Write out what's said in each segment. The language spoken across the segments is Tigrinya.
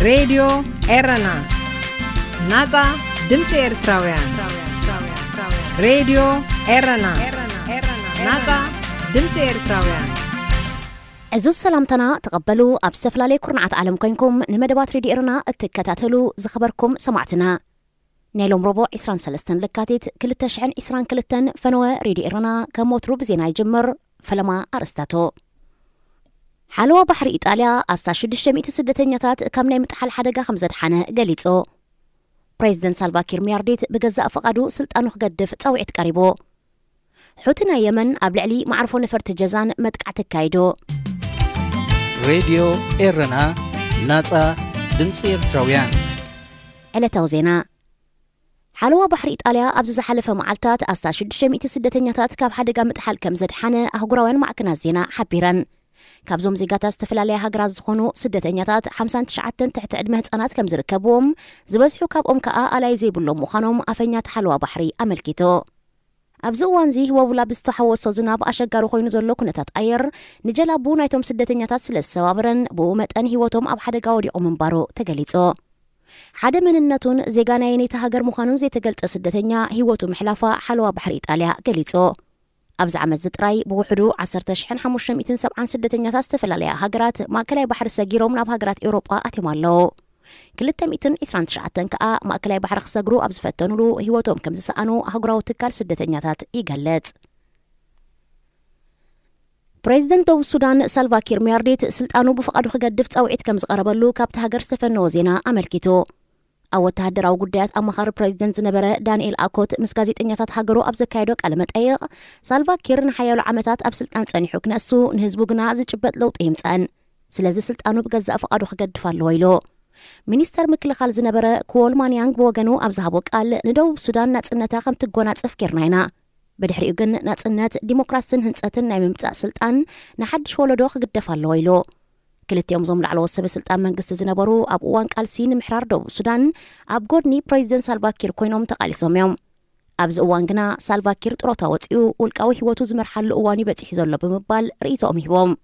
ሬድዮ ኤረና ናጻ ድምፂ ኤርትራውያን ሬድዮ ኤረና ናጻ ድምፂ ኤርትራውያን عزوز سلامتنا تقبلوا أبستفلا لي كرنعة عالم كينكم نمدبات ريدي إرنا اتكتاتلو زخبركم سمعتنا نيلوم ربو عسران سلستن لكاتيت كل التشعن عسران كلتن فنوى ريدي إرنا كموترو بزينا يجمر فلما أرستاتو حالوا بحر إيطاليا أستاشد الشميت السدتينياتات كامنا متحل حدقا 5 حانة قليتو بريزدنت سالفاكير ميارديت بجزاء فقادو سلطانو قدف تاوعيت قريبو حوتنا يمن أبلعلي معرفو نفرت جزان متقعتك كايدو راديو إيرنا ناصا دمص إرتراويان علتاو زينا حالوا بحر إيطاليا أبزز حلفة معالتات أستاشد شميت السدتينياتات كاب حدقا متحل كمزد حانة أهقراوين معكنا زينا حبيران كابزوم زيغاتا استفلاليا هاجرا زخونو سدتينياتات 59 تحت عدمه هصانات كم زركبوم زبسحو كابኦም كا الاي زيبلوم مخانوم افنيات حلوا بحري املكيتو ابزوان زي هو ولا بستحوسو زناب اشغارو خوينو زلو كنتات اير نجلابو نايتوم سدتينياتات سلسوابرن بو متن هيوتوم اب حدغا وديقوم منبارو تغليصو حدا مننتون زيغانا ينيتا هاجر مخانون زي تغلط سدتينيا هيوتو محلافا حلوا بحر ايطاليا غليصو أبز عمد زتراي بوحدو 1570 سدتينياتات استفلاليا هاجرات ماكلاي بحر ساغيروم ناب هاجرات أوروبا أتيمالو كلتا 229 كأ ماكلاي بحر خساغرو أبز فتنولو هيوتوم كم زسانو هاجراو تكال سدتينياتات يغلط بريزدنت دو السودان سالفاكير ميارديت سلطانو بفقادو خغدف تصاوعيت كم زقربلو كابت هاجر استفنو زينا أملكيتو أو تهدراو قديات أمخار بريزدنت زنبرة دانييل أكوت مس غازيطنياتات هاجرو أب زكايدو قالمت أيق سالفاكير نحيالو عامتات أب سلطان ጸኒሑ ክነሱ ንህዝቡ ግና ዝጭበጥ ለውጥ ይምጻን ስለዚ ስልጣኑ ብገዛእ ፈቃዱ ክገድፋሉ ኢሉ ሚኒስተር ምክልኻል ዝነበረ ኮልማንያንግ በወገኑ ኣብ ዝሃቦ ቃል ንደቡብ ሱዳን ናጽነታ ከም ትጎናጽፍ ጌርና ኢና በድሕሪኡ ግን ናጽነት ዲሞክራሲን ህንጸትን ናይ ምምጻእ ስልጣን ንሓድሽ ወለዶ ክግደፋሉ ኢሉ كلتيوم زوم لعلو السب سلطان منغست زنبرو اب اوان قالسين محرار دو السودان اب غودني بريزدنت سالفاكير كوينوم تقاليسوم يوم ابز اوان غنا سالفاكير طروتا وصيو ولقاو هيوتو زمرحل اواني بصح زلو بمبال ريتوم هيبوم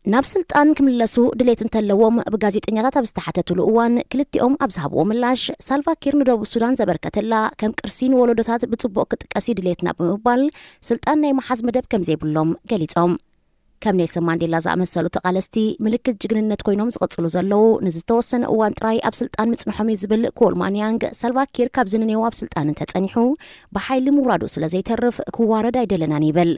ناب سلطان كملسو دليت انتلوم بغازيطنياتات ابستحتتو اوان كلتيوم ابزحبو ملاش سالفاكير ندو السودان زبركتلا كم قرسين ولودوتات بصبو كتقاسي دليتنا بمبال سلطان ناي محاز مدب كم زيبلوم غليصوم كم نيلسون مانديلا زعمسلو تقالستي ملكت جግንነት ኮይኖም ዝቀጽሉ ዘለው ንዝተወሰነ እዋን ጥራይ ኣብ ስልጣን ምጽንሖም ይዝብል ኮልማንያንግ ሳልቫኪር ካብ ዝንኔው ኣብ ስልጣን ተጸኒሑ በኃይል ሙራዱ ስለዘይተርፍ ክዋረድ አይደለናን ይብል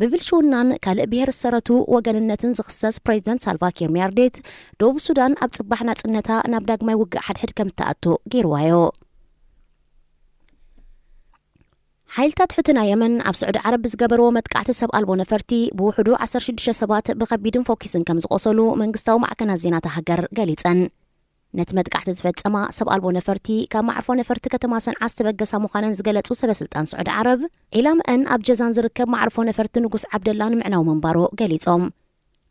ብብልሽውናን ካልእ ብሔር ሰረቱ ወገንነትን ዝኽሰስ ፕሬዝዳንት ሳልቫኪር ሚያርዴት ደቡብ ሱዳን ኣብ ጽባሕ ናጽነታ ናብ ዳግማይ ውግእ ሓድሕድ ከም ተኣቶ ገይርዋዮ حيلتات حوتنا يمن أب سعود عرب زغبرو متقعت سب ألبو نفرتي بوحدو 16 سبات بخبيدن فوكسن كم زقصلو منغستاو معكنا زينات هاجر غليصن نت متقعت زفصما سب ألبو نفرتي كما عرفو نفرت كتماسن عستبغسا مخانن زغلصو سب سلطان سعود عرب إلام أن أب جزان زركب معرفو نفرت نغوس عبد الله معناو منبارو غليصوم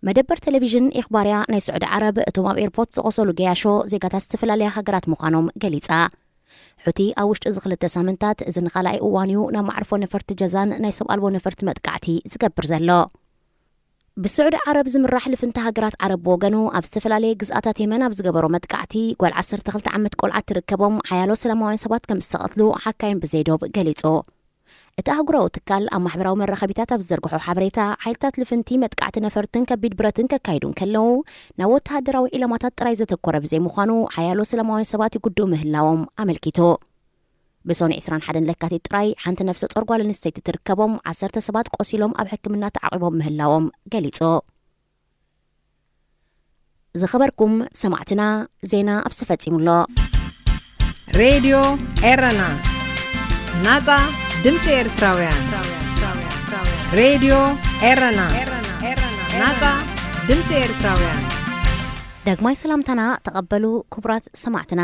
مدبر تلفزيون إخباريا ناي سعود عرب اتوم اب ايربورت زقصلو غياشو زيغاتا استفلاليا هاجرات مخانوم غليصا حوتي أوشت إزغلت سامنتات إذن خلاي أوانيو نا معرفو نفرت جزان ناي سب ألبو نفرت متقعتي زقبر زلو بالسعود عرب زمراح لفنت هاجرات عرب وغنو أب استفلالي قزقاتات يمن أب زقبرو متقعتي قول 10 عمت قولعات تركبهم حيالو سلاموين سبات كم استقتلو حكاين بزيدوب قليصو اتهاجرو تكال أم محبراو مرخبيتات أب زرقحو حبريتا حيلتات لفنتي متقعت نفرتن كبيد براتن كايدون كلو ناوت هادراو إلا ماتات رايزة القرب زي مخانو حيالو سلاموين سبات يقدو مهلاوم أملكيتو بسوني إسران حدن لكاتي تراي حانت نفس تصرقوا لنستيت تركبهم 10 سبات قوسيلوم أب حكمنا تعقبهم مهلاوم قليصو زخبركم سمعتنا زينا أبسفتي مولو راديو إيرنا ناصا ድምፂ ኤርትራውያን ሬድዮ ኤረና ናጻ ድምፂ ኤርትራውያን ዳግማይ ሰላምታና ተቀበሉ ክቡራት ሰማዕትና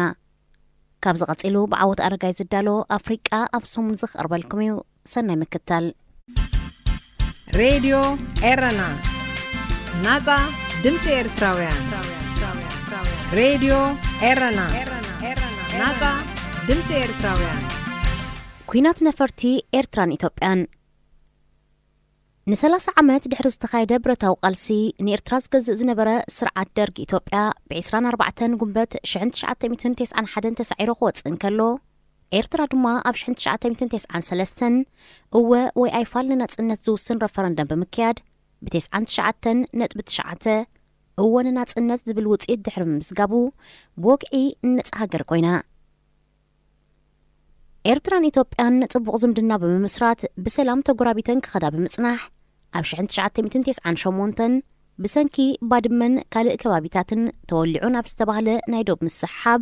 ካብ ዝቀጽሉ ብዓወት ኣረጋይ ዝዳሎ ኣፍሪቃ ኣብ ሶም ዝኽርበልኩም እዩ ሰናይ ምክትታል ሬድዮ ኤረና ናጻ ድምፂ ኤርትራውያን ሬድዮ ኤረና ናጻ ድምፂ ኤርትራውያን ኩናት ነፈርቲ ኤርትራን ኢትዮጵያን ن30 ዓመት ድሕሪ ዝተኻየደ ብረታዊ ቃልሲ ንኤርትራ ዝገዝእ ዝነበረ ስርዓት ደርጊ ኢትዮጵያ ብ24 ጉንበት 1991 ተሳዒሩ ክወፅእ እንከሎ ኤርትራ ድማ ኣብ 1993 እወ ወይ ኣይፋል ንናጽነት ዝውስን ረፈረንደም ብምክያድ ብ99.9 እወ ንናጽነት ዝብል ውፅኢት ድሕሪ ምምዝጋቡ ብወግዒ ነጻ ሃገር ኮይና ኤርትራን ኢትዮጵያን ጽቡቕ ዝምድና ብምምስራት ብሰላም ተጎራቢተን ክኸዳ ብምጽናሕ ኣብ 1998 ብሰንኪ ባድመን ካልእ ከባቢታትን ተወሊዑ ናብ ዝተባህለ ናይ ዶብ ምስሓብ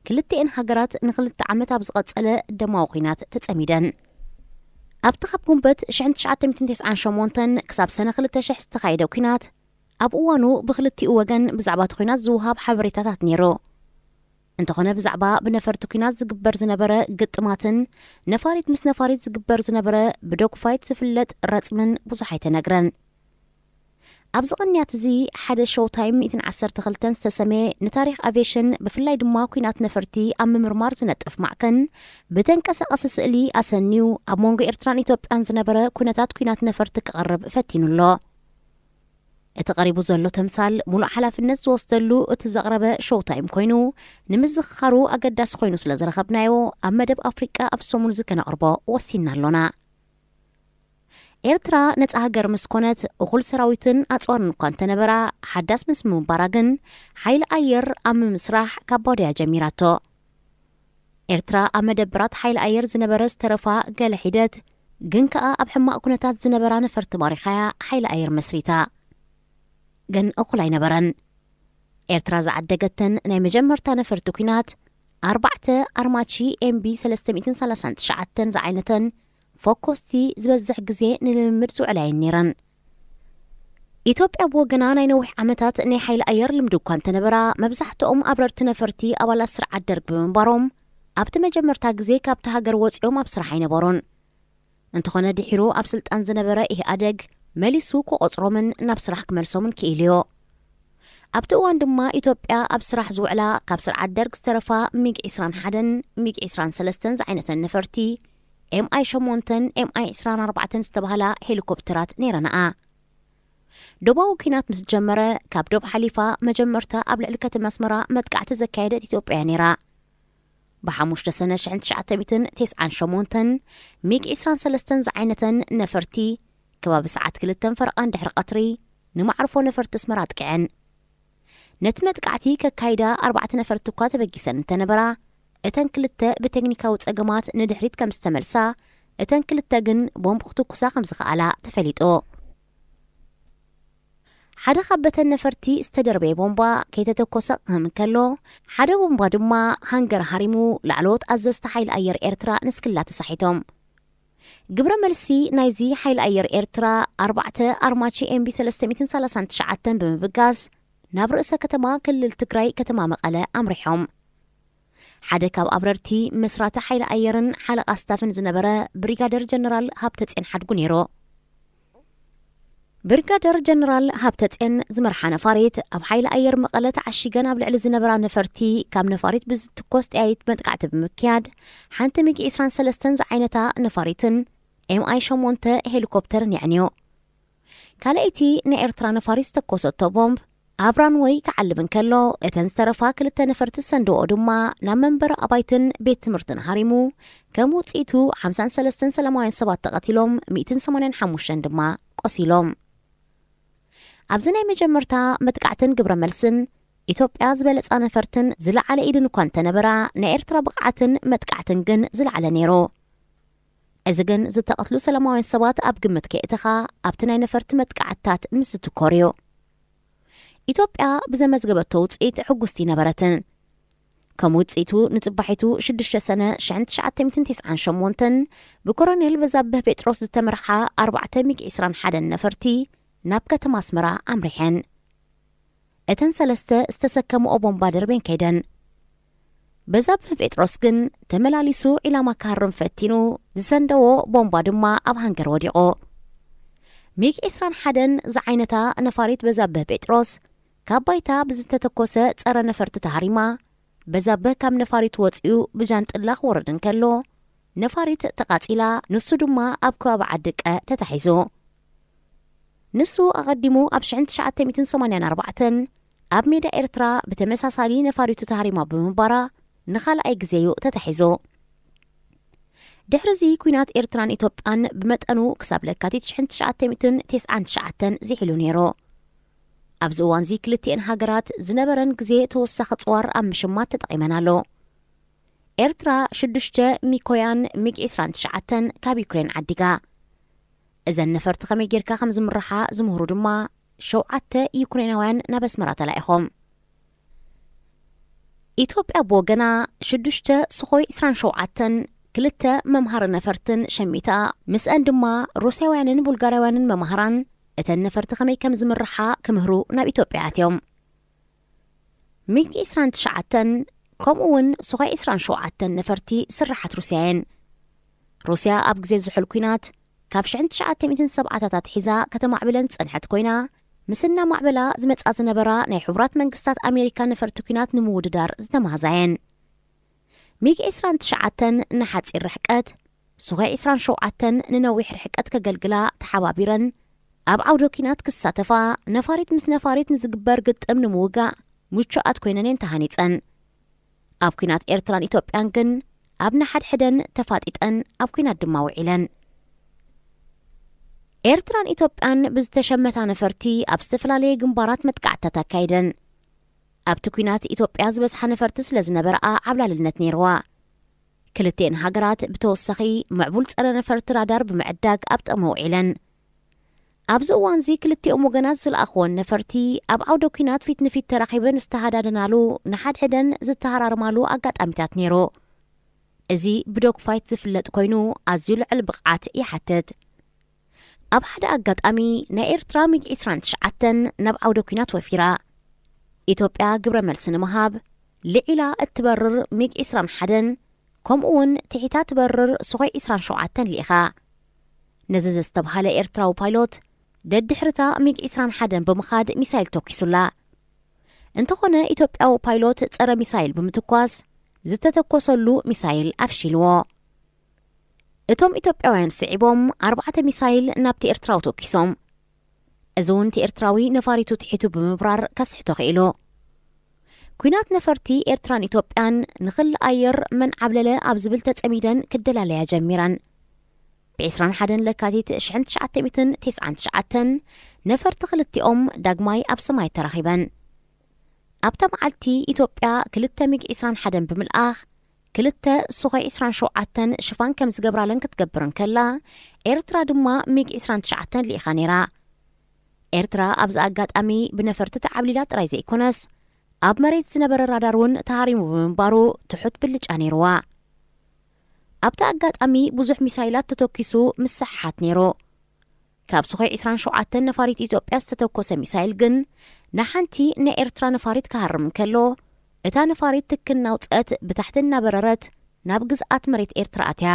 ክልቲአን ሃገራት ን2 ዓመት ኣብ ዝቐጸለ ደማዊ ኩናት ተጸሚደን ኣብቲ ካብ ጉንበት 1998 ክሳብ ሰነ 2000 ዝተኻየደ ኩናት ኣብ እዋኑ ብክልቲኡ ወገን ብዛዕባ እቲ ኩናት ዝውሃብ ሓበሬታታት ነይሩ እንተኾነ ብዛዕባ ብነፈርቲ ኩናት ዝግበር ዝነበረ ግጥማትን ነፋሪት ምስ ነፋሪት ዝግበር ዝነበረ ብዶክፋይት ዝፍለጥ ረጽምን ብዙሕ ኣይተነግረን ኣብዚ ቅንያት እዚ ሓደ ሾው ታይም 112 ዝተሰመየ ንታሪክ አቪዬሽን ብፍላይ ድማ ኩናት ነፈርቲ ኣብ ምምርማር ዝነጥፍ ማዕከን ብተንቀሳቐሲ ስእሊ ኣሰኒው ኣብ ሞንጎ ኤርትራን ኢትዮጵያን ዝነበረ ኩነታት ኩናት ነፈርቲ ክቐርብ ፈቲኑሎ እቲ ቀሪቡ ዘሎ ተምሳል ሙሉእ ሓላፍነት ዝወስደሉ እቲ ዘቕረበ ሾው ታይም ኮይኑ ንምዝኽኻሩ ኣገዳሲ ኮይኑ ስለ ዝረኸብናዮ ኣብ መደብ ኣፍሪቃ ኣብ ሰሙን ዝከነቕርቦ ወሲና ኣሎና ኤርትራ ነጻ ሃገር ምስ ኮነት እኹል ሰራዊትን ኣጽዋርን እኳ እንተነበራ ሓዳስ ምስ ምንባራ ግን ሓይሊ ኣየር ኣብ ምምስራሕ ካብ ባድያ ጀሚራቶ ኤርትራ ኣብ መደብራት ሓይሊ ኣየር ዝነበረ ዝተረፋ ገለ ሒደት ግን ከኣ ኣብ ሕማቕ ኩነታት ዝነበራ ነፈርቲ ማሪኻያ ሓይሊ ኣየር መስሪታ ግን እኹል ኣይነበረን ኤርትራ ዝዓደገተን ናይ መጀመርታ ነፈርቲ ኩናት 4 ኣርማቺ ኤምቢ 339 ዝዓይነተን ፎኮስቲ ዝበዝሕ ግዜ ንልምምድ ዝውዕላየን ነይረን ኢትዮጵያ ብወገና ናይ ነዊሕ ዓመታት ናይ ሓይሊ ኣየር ልምዲ እኳ እንተነበራ መብዛሕትኦም ኣብረርቲ ነፈርቲ ኣባላት ስርዓት ደርጊ ብምንባሮም ኣብቲ መጀመርታ ግዜ ካብቲ ሃገር ወፂኦም ኣብ ስራሕ ኣይነበሩን እንተኾነ ድሒሩ ኣብ ስልጣን ዝነበረ ኢህኣደግ መሊሱ ክቆፅሮምን ናብ ስራሕ ክመልሶምን ክኢልዮ ኣብቲ እዋን ድማ ኢትዮጵያ ኣብ ስራሕ ዝውዕላ ካብ ስርዓት ደርጊ ዝተረፋ ሚግ 21 ሚግ 23 ዝዓይነተን ነፈርቲ ኤምኣይ 8 ኤምኣይ 24 ዝተባህላ ሄሊኮፕተራት ነይረናኣ ዶባዊ ኩናት ምስ ጀመረ ካብ ዶብ ሓሊፋ መጀመርታ ኣብ ልዕሊ ከተማ ኣስመራ መጥቃዕቲ ዘካየደት ኢትዮጵያ ነይራ ብ5 ሰነ 1998 ሚግ 23 ዝዓይነተን ነፈርቲ ከባቢ ሰዓት 2 ፈረቓን ድሕሪ ቀትሪ ንማዕርፎ ነፈርቲ ኣስመራ ጥቅዐን ነቲ መጥቃዕቲ ከካይዳ 4 ነፈርቲ እኳ ተበጊሰን እንተነበራ እተን ክልተ ብቴክኒካዊ ጸገማት ንድሕሪት ከም ዝተመልሳ እተን ክልተ ግን ቦምብ ክትኩሳ ከም ዝኸኣላ ተፈሊጦ ሓደ ካብተን ነፈርቲ ዝተደርበየ ቦምባ ከይተተኮሰ ከም እንከሎ ሓደ ቦምባ ድማ ሃንገር ሃሪሙ ላዕለዎት ኣዘዝቲ ሓይሊ ኣየር ኤርትራ ንስክላ ተሳሒቶም ግብረ መልሲ ናይዚ ሓይሊ ኣየር ኤርትራ 4 ኣርማቺ ኤምቢ 339 ብምብጋዝ ናብ ርእሰ ከተማ ክልል ትግራይ ከተማ መቐለ ኣምሪሖም ሓደ ካብ ኣብረርቲ መስራተ ሓይሊ ኣየርን ሓለቓ ስታፍን ዝነበረ ብሪጋደር ጀነራል ሃብተጽዮን ሓድጉ ነይሩ ብሪጋደር ጀነራል ሃብተጽዮን ዝመርሓ ነፋሪት ኣብ ሓይሊ ኣየር መቐለ ተዓሺገን ኣብ ልዕሊ ዝነበራ ነፈርቲ ካብ ነፋሪት ብዝትኮስ ጥያይት መጥቃዕቲ ብምክያድ ሓንቲ ሚግ 23 ዝዓይነታ ነፋሪትን ኤምኣይ 8 ሄሊኮፕተርን ይዕንዮ ካልአይቲ ናይ ኤርትራ ነፋሪት ዝተኮሰቶ ቦምብ ኣብ ራንወይ ክዓልብ እንከሎ እተን ዝተረፋ ክልተ ነፈርቲ ሰንድኦ ድማ ናብ መንበሪ ኣባይትን ቤት ትምህርትን ሃሪሙ ከም ውፅኢቱ 53 ሰላማውያን ሰባት ተቐቲሎም 185 ድማ ቆሲሎም ኣብዚ ናይ መጀመርታ መጥቃዕትን ግብረ መልስን ኢትዮጵያ ዝበለፃ ነፈርትን ዝለዓለ ኢድን እኳ እንተነበራ ናይ ኤርትራ ብቕዓትን መጥቃዕትን ግን ዝለዓለ ነይሩ እዚ ግን ዝተቐትሉ ሰላማውያን ሰባት ኣብ ግምት ከእትኻ ኣብቲ ናይ ነፈርቲ መጥቃዕትታት ምስ ዝትኮርዩ ኢትዮጵያ ብዘመዝገበቶ ውፅኢት ሕጉስቲ ነበረትን ከም ውፅኢቱ ንጽባሒቱ 6 ሰነ 1998 ብኮሎኔል በዛብህ ጴጥሮስ ዝተመርሓ 4 ሚግ 21 ነፈርቲ ናብ ከተማ ኣስመራ ኣምሪሐን እተን 3 ዝተሰከምኦ ቦምባ ደርቤን ከይደን በዛብህ ጴጥሮስ ግን ተመላሊሱ ዒላማ ካሃርም ፈቲኑ ዝሰንደዎ ቦምባ ድማ ኣብ ሃንገር ወዲቆ ሚግ 21 ዝዓይነታ ነፋሪት በዛብህ ጴጥሮስ ካብ ባይታ ብዝተተኮሰ ጸረ ነፈርቲ ተሃሪማ በዛብህ ካብ ነፋሪት ወፂኡ ብጃንጥላ ክወርድ እንከሎ ነፋሪት ተቃጺላ ንሱ ድማ ኣብ ከባቢ ዓድቀ ተታሒዙ ንሱ ኣቐዲሙ ኣብ 1984 ኣብ ሜዳ ኤርትራ ብተመሳሳሊ ነፋሪቱ ተሃሪማ ብምባራ ንኻልኣይ ግዜዩ ተታሒዙ። ድሕሪዚ ኩናት ኤርትራን ኢትዮጵያን ብመጠኑ ክሳብ ለካቲት 1999 ዝሒሉ ነይሩ። ኣብዚ እዋን እዚ ክልቲአን ሃገራት ዝነበረን ግዜ ተወሳኺ ጽዋር ኣብ ምሽማት ተጠቒመናሎ። ኤርትራ 6 ሚኮያን ሚግ 29 ካብ ዩክሬን ዓዲጋ እዘን ነፈርቲ ከመይ ጌርካ ከም ዝምርሓ ዝምህሩ ድማ 7 ዩክሬናውያን ናብ ኣስመራ ተላኢኾም። ኢትዮጵያ ብወገና 6 ሱኾይ 27 2 መምሃሪ ነፈርትን ሸሚታ ምስአን ድማ ሩስያውያንን ቡልጋርያውያንን መምሃራን እተን ነፈርቲ ከመይ ከም ዝምርሓ ክምህሩ ናብ ኢትዮጵያ ኣትዮም። ሚግ 29 ከምኡውን ሱኾይ 27 ነፈርቲ ስራሓት ሩስያየን። ሩስያ ኣብ ግዜ ዝሕል ኩናት ካብ 1970ታት ሒዛ ከተማዕብለን ጽንሐት ኮይና ምስና ማዕበላ ዝመጻ ዝነበራ ናይ ሕቡራት መንግስታት ኣሜሪካ ነፈርቲ ኩናት ንምውድዳር ዝተማሃዛየን። ሚግ 29 ንሓፂር ርሕቀት ሱኾይ 27 ንነዊሕ ርሕቀት ከገልግላ ተሓባቢረን ኣብ ዓውደ ኩናት ክሳተፋ ነፋሪት ምስ ነፋሪት ንዝግበር ግጥም ንምውጋእ ምቹኣት ኮይነን ተሃኒፀን። ኣብ ኩናት ኤርትራን ኢትዮጵያን ግን ኣብ ንሓድሕደን ተፋጢጠን ኣብ ኩናት ድማ ውዒለን። ኤርትራን ኢትዮጵያን ብዝተሸመታ ነፈርቲ ኣብ ዝተፈላለየ ግንባራት መጥቃዕትታት ኣካይደን። ኣብቲ ኩናት ኢትዮጵያ ዝበዝሓ ነፈርቲ ስለ ዝነበረኣ ዓብላልነት ነይርዋ። ክልቲአን ሃገራት ብተወሳኺ ምዕቡል ጸረ ነፈርቲ ራዳር ብምዕዳግ ኣብ ጥቕሚ ውዒለን። ኣብዚ እዋን እዚ ክልቲኦም ወገናት ዝለኣኽዎን ነፈርቲ ኣብ ዓውደ ኩናት ፊት ንፊት ተራኺበን ዝተሃዳደናሉ ንሓድሕደን ዝተሃራርማሉ ኣጋጣሚታት ነይሩ። እዚ ብዶግ ፋይት ዝፍለጥ ኮይኑ ኣዝዩ ልዕል ብቕዓት ይሓትት። ኣብ ሓደ ኣጋጣሚ ናይ ኤርትራ ሚግ 29 ናብ ዓውደ ኩናት ወፊራ ኢትዮጵያ ግብረ መልሲ ንምሃብ ልዒላ እትበርር ሚግ 21 ከምኡውን ትሒታ ትበርር ሱኾይ 27 ልኢኻ። ነዚ ዝተባሃለ ኤርትራዊ ፓይሎት ደድሕርታ ሚግ 21 ብምኻድ ሚሳይል ተኪሱላ። እንተኾነ ኢትዮጵያዊ ፓይሎት ጸረ ሚሳይል ብምትኳስ ዝተተኮሰሉ ሚሳይል ኣፍሺልዎ። እቶም ኢትዮጵያውያን ስዒቦም 4 ሚሳይል ናብቲ ኤርትራዊ ተኪሶም። እዚ እውን እቲ ኤርትራዊ ነፋሪቱ ትሒቱ ብምብራር ከስሕቶ ኽኢሉ። ኩናት ነፈርቲ ኤርትራን ኢትዮጵያን ንኽል ኣየር መን ዓብለለ ኣብ ዝብል ተጸሚደን ክደላለያ ጀሚረን። ብ21 ለካቲት 1999 ነፈርቲ ክልቲኦም ዳግማይ ኣብ ሰማይ ተራኺበን። ኣብታ መዓልቲ ኢትዮጵያ 2 ሚግ 21 ብምልኣኽ 2 ሱኾይ 27 ሽፋን ከም ዝገብራለን ክትገብርን ከላ ኤርትራ ድማ ሚግ 29 ልኢኻ ነይራ። ኤርትራ ኣብዚ ኣጋጣሚ ብነፈርቲ ተዓብሊላ ጥራይ ዘይኮነስ ኣብ መሬት ዝነበረ ራዳር እውን ተሃሪሙ ብምንባሩ ትሑት ብልጫ ነይርዋ። ኣብቲ ኣጋጣሚ ብዙሕ ሚሳይላት ተተኪሱ ምስሓሓት ነይሩ። ካብ ሱኾይ 27 ነፋሪት ኢትዮጵያ ዝተተኮሰ ሚሳይል ግን ንሓንቲ ናይ ኤርትራ ነፋሪት ክሃርም እንከሎ እታ ነፋሪት ትክን ናውፀት ብታሕቲ እናበረረት ናብ ግዝኣት መሬት ኤርትራ ኣትያ።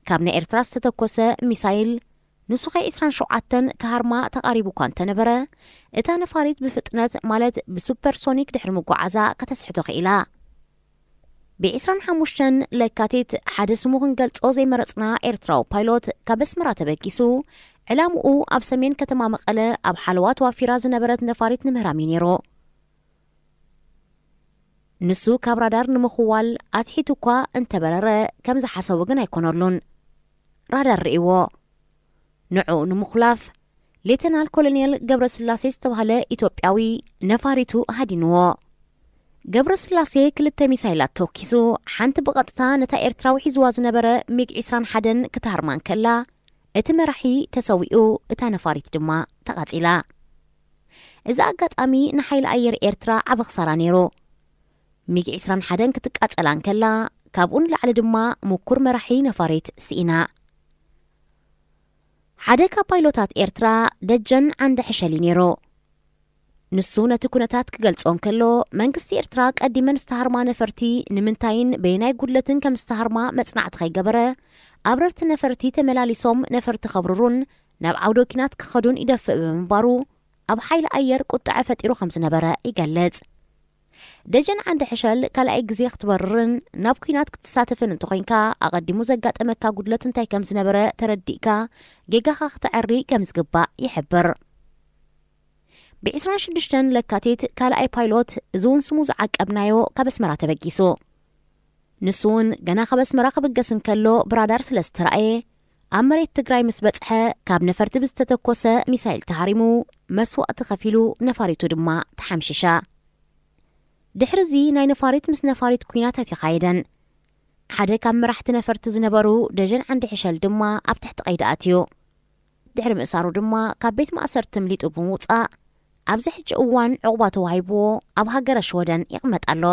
ካብ ናይ ኤርትራ ዝተተኮሰ ሚሳይል ንሱኾይ 27 ክሃርማ ተቓሪቡ እኳ እንተነበረ እታ ነፋሪት ብፍጥነት ማለት ብሱፐርሶኒክ ድሕሪ ምጓዓዛ ከተስሕቶ ኽኢላ። ብ25 ለካቲት ሓደ ስሙ ክንገልጾ ዘይመረጽና ኤርትራዊ ፓይሎት ካብ ኣስመራ ተበጊሱ ዕላምኡ ኣብ ሰሜን ከተማ መቐለ ኣብ ሓለዋ ተዋፊራ ዝነበረት ነፋሪት ንምህራሚ ነይሩ። ንሱ ካብ ራዳር ንምኽዋል ኣትሒቱ እኳ እንተበረረ ከም ዝሓሰቡ ግን ኣይኮነሉን። ራዳር ርኢዎ። ንዑ ንምኽላፍ ሌተናል ኮሎኔል ገብረ ስላሴ ዝተባሃለ ኢትዮጵያዊ ነፋሪቱ ሃዲንዎ። ገብረ ስላሴ 2 ሚሳይላት ተወኪሱ ሓንቲ ብቐጥታ ነታ ኤርትራዊ ሒዝዋ ዝነበረ ሚግ 21 ክትሃርማን ከላ እቲ መራሒ ተሰዊኡ እታ ነፋሪት ድማ ተቓጺላ። እዚ ኣጋጣሚ ንሓይሊ ኣየር ኤርትራ ዓብ ኽሳራ ነይሩ። ሚግ 21 ክትቃጸላን ከላ ካብኡን ላዕሊ ድማ ምኩር መራሒ ነፋሪት ስኢና። ሓደ ካብ ፓይሎታት ኤርትራ ደጀን ዓንደ ሕሸሊ ነይሩ። ንሱ ነቲ ኩነታት ክገልጾን ከሎ መንግስቲ ኤርትራ ቀዲመን ዝተሃርማ ነፈርቲ ንምንታይን በይናይ ጉድለትን ከም ዝተሃርማ መጽናዕቲ ኸይገበረ ኣብረርቲ ነፈርቲ ተመላሊሶም ነፈርቲ ኸብርሩን ናብ ዓውደ ኩናት ክኸዱን ይደፍእ ብምንባሩ ኣብ ሓይሊ ኣየር ቁጣዐ ፈጢሩ ከም ዝነበረ ይገልጽ። ደጀን ዓንዲ ሕሸል ካልኣይ ግዜ ክትበርርን ናብ ኩናት ክትሳተፍን እንተኮይንካ ኣቐዲሙ ዘጋጠመካ ጉድለት እንታይ ከም ዝነበረ ተረዲእካ ጌጋኻ ክትዕሪ ከም ዝግባእ ይሕብር። ብ26 ለካቲት ካልኣይ ፓይሎት እዚውን ስሙ ዝዓቀብናዮ ካብ ኣስመራ ተበጊሱ። ንሱውን ገና ካብ ኣስመራ ክብገስ እንከሎ ብራዳር ስለ ዝተረኣየ ኣብ መሬት ትግራይ ምስ በፅሐ ካብ ነፈርቲ ብዝተተኮሰ ሚሳይል ተሃሪሙ መስዋእቲ ከፊሉ ነፋሪቱ ድማ ተሓምሽሻ። ድሕሪዚ ናይ ነፋሪት ምስ ነፋሪት ኩናት ይካየደን። ሓደ ካብ መራሕቲ ነፈርቲ ዝነበሩ ደጀን ዓንዲ ሕሸል ድማ ኣብ ትሕቲ ቀይዲ ኣትዩ። ድሕሪ ምእሳሩ ድማ ካብ ቤት ማእሰርቲ ምሊጡ ብምውፃእ ኣብዚ ሕጂ እዋን ዕቑባ ተዋሂብዎ ኣብ ሃገረ ሽወደን ይቕመጥ ኣሎ።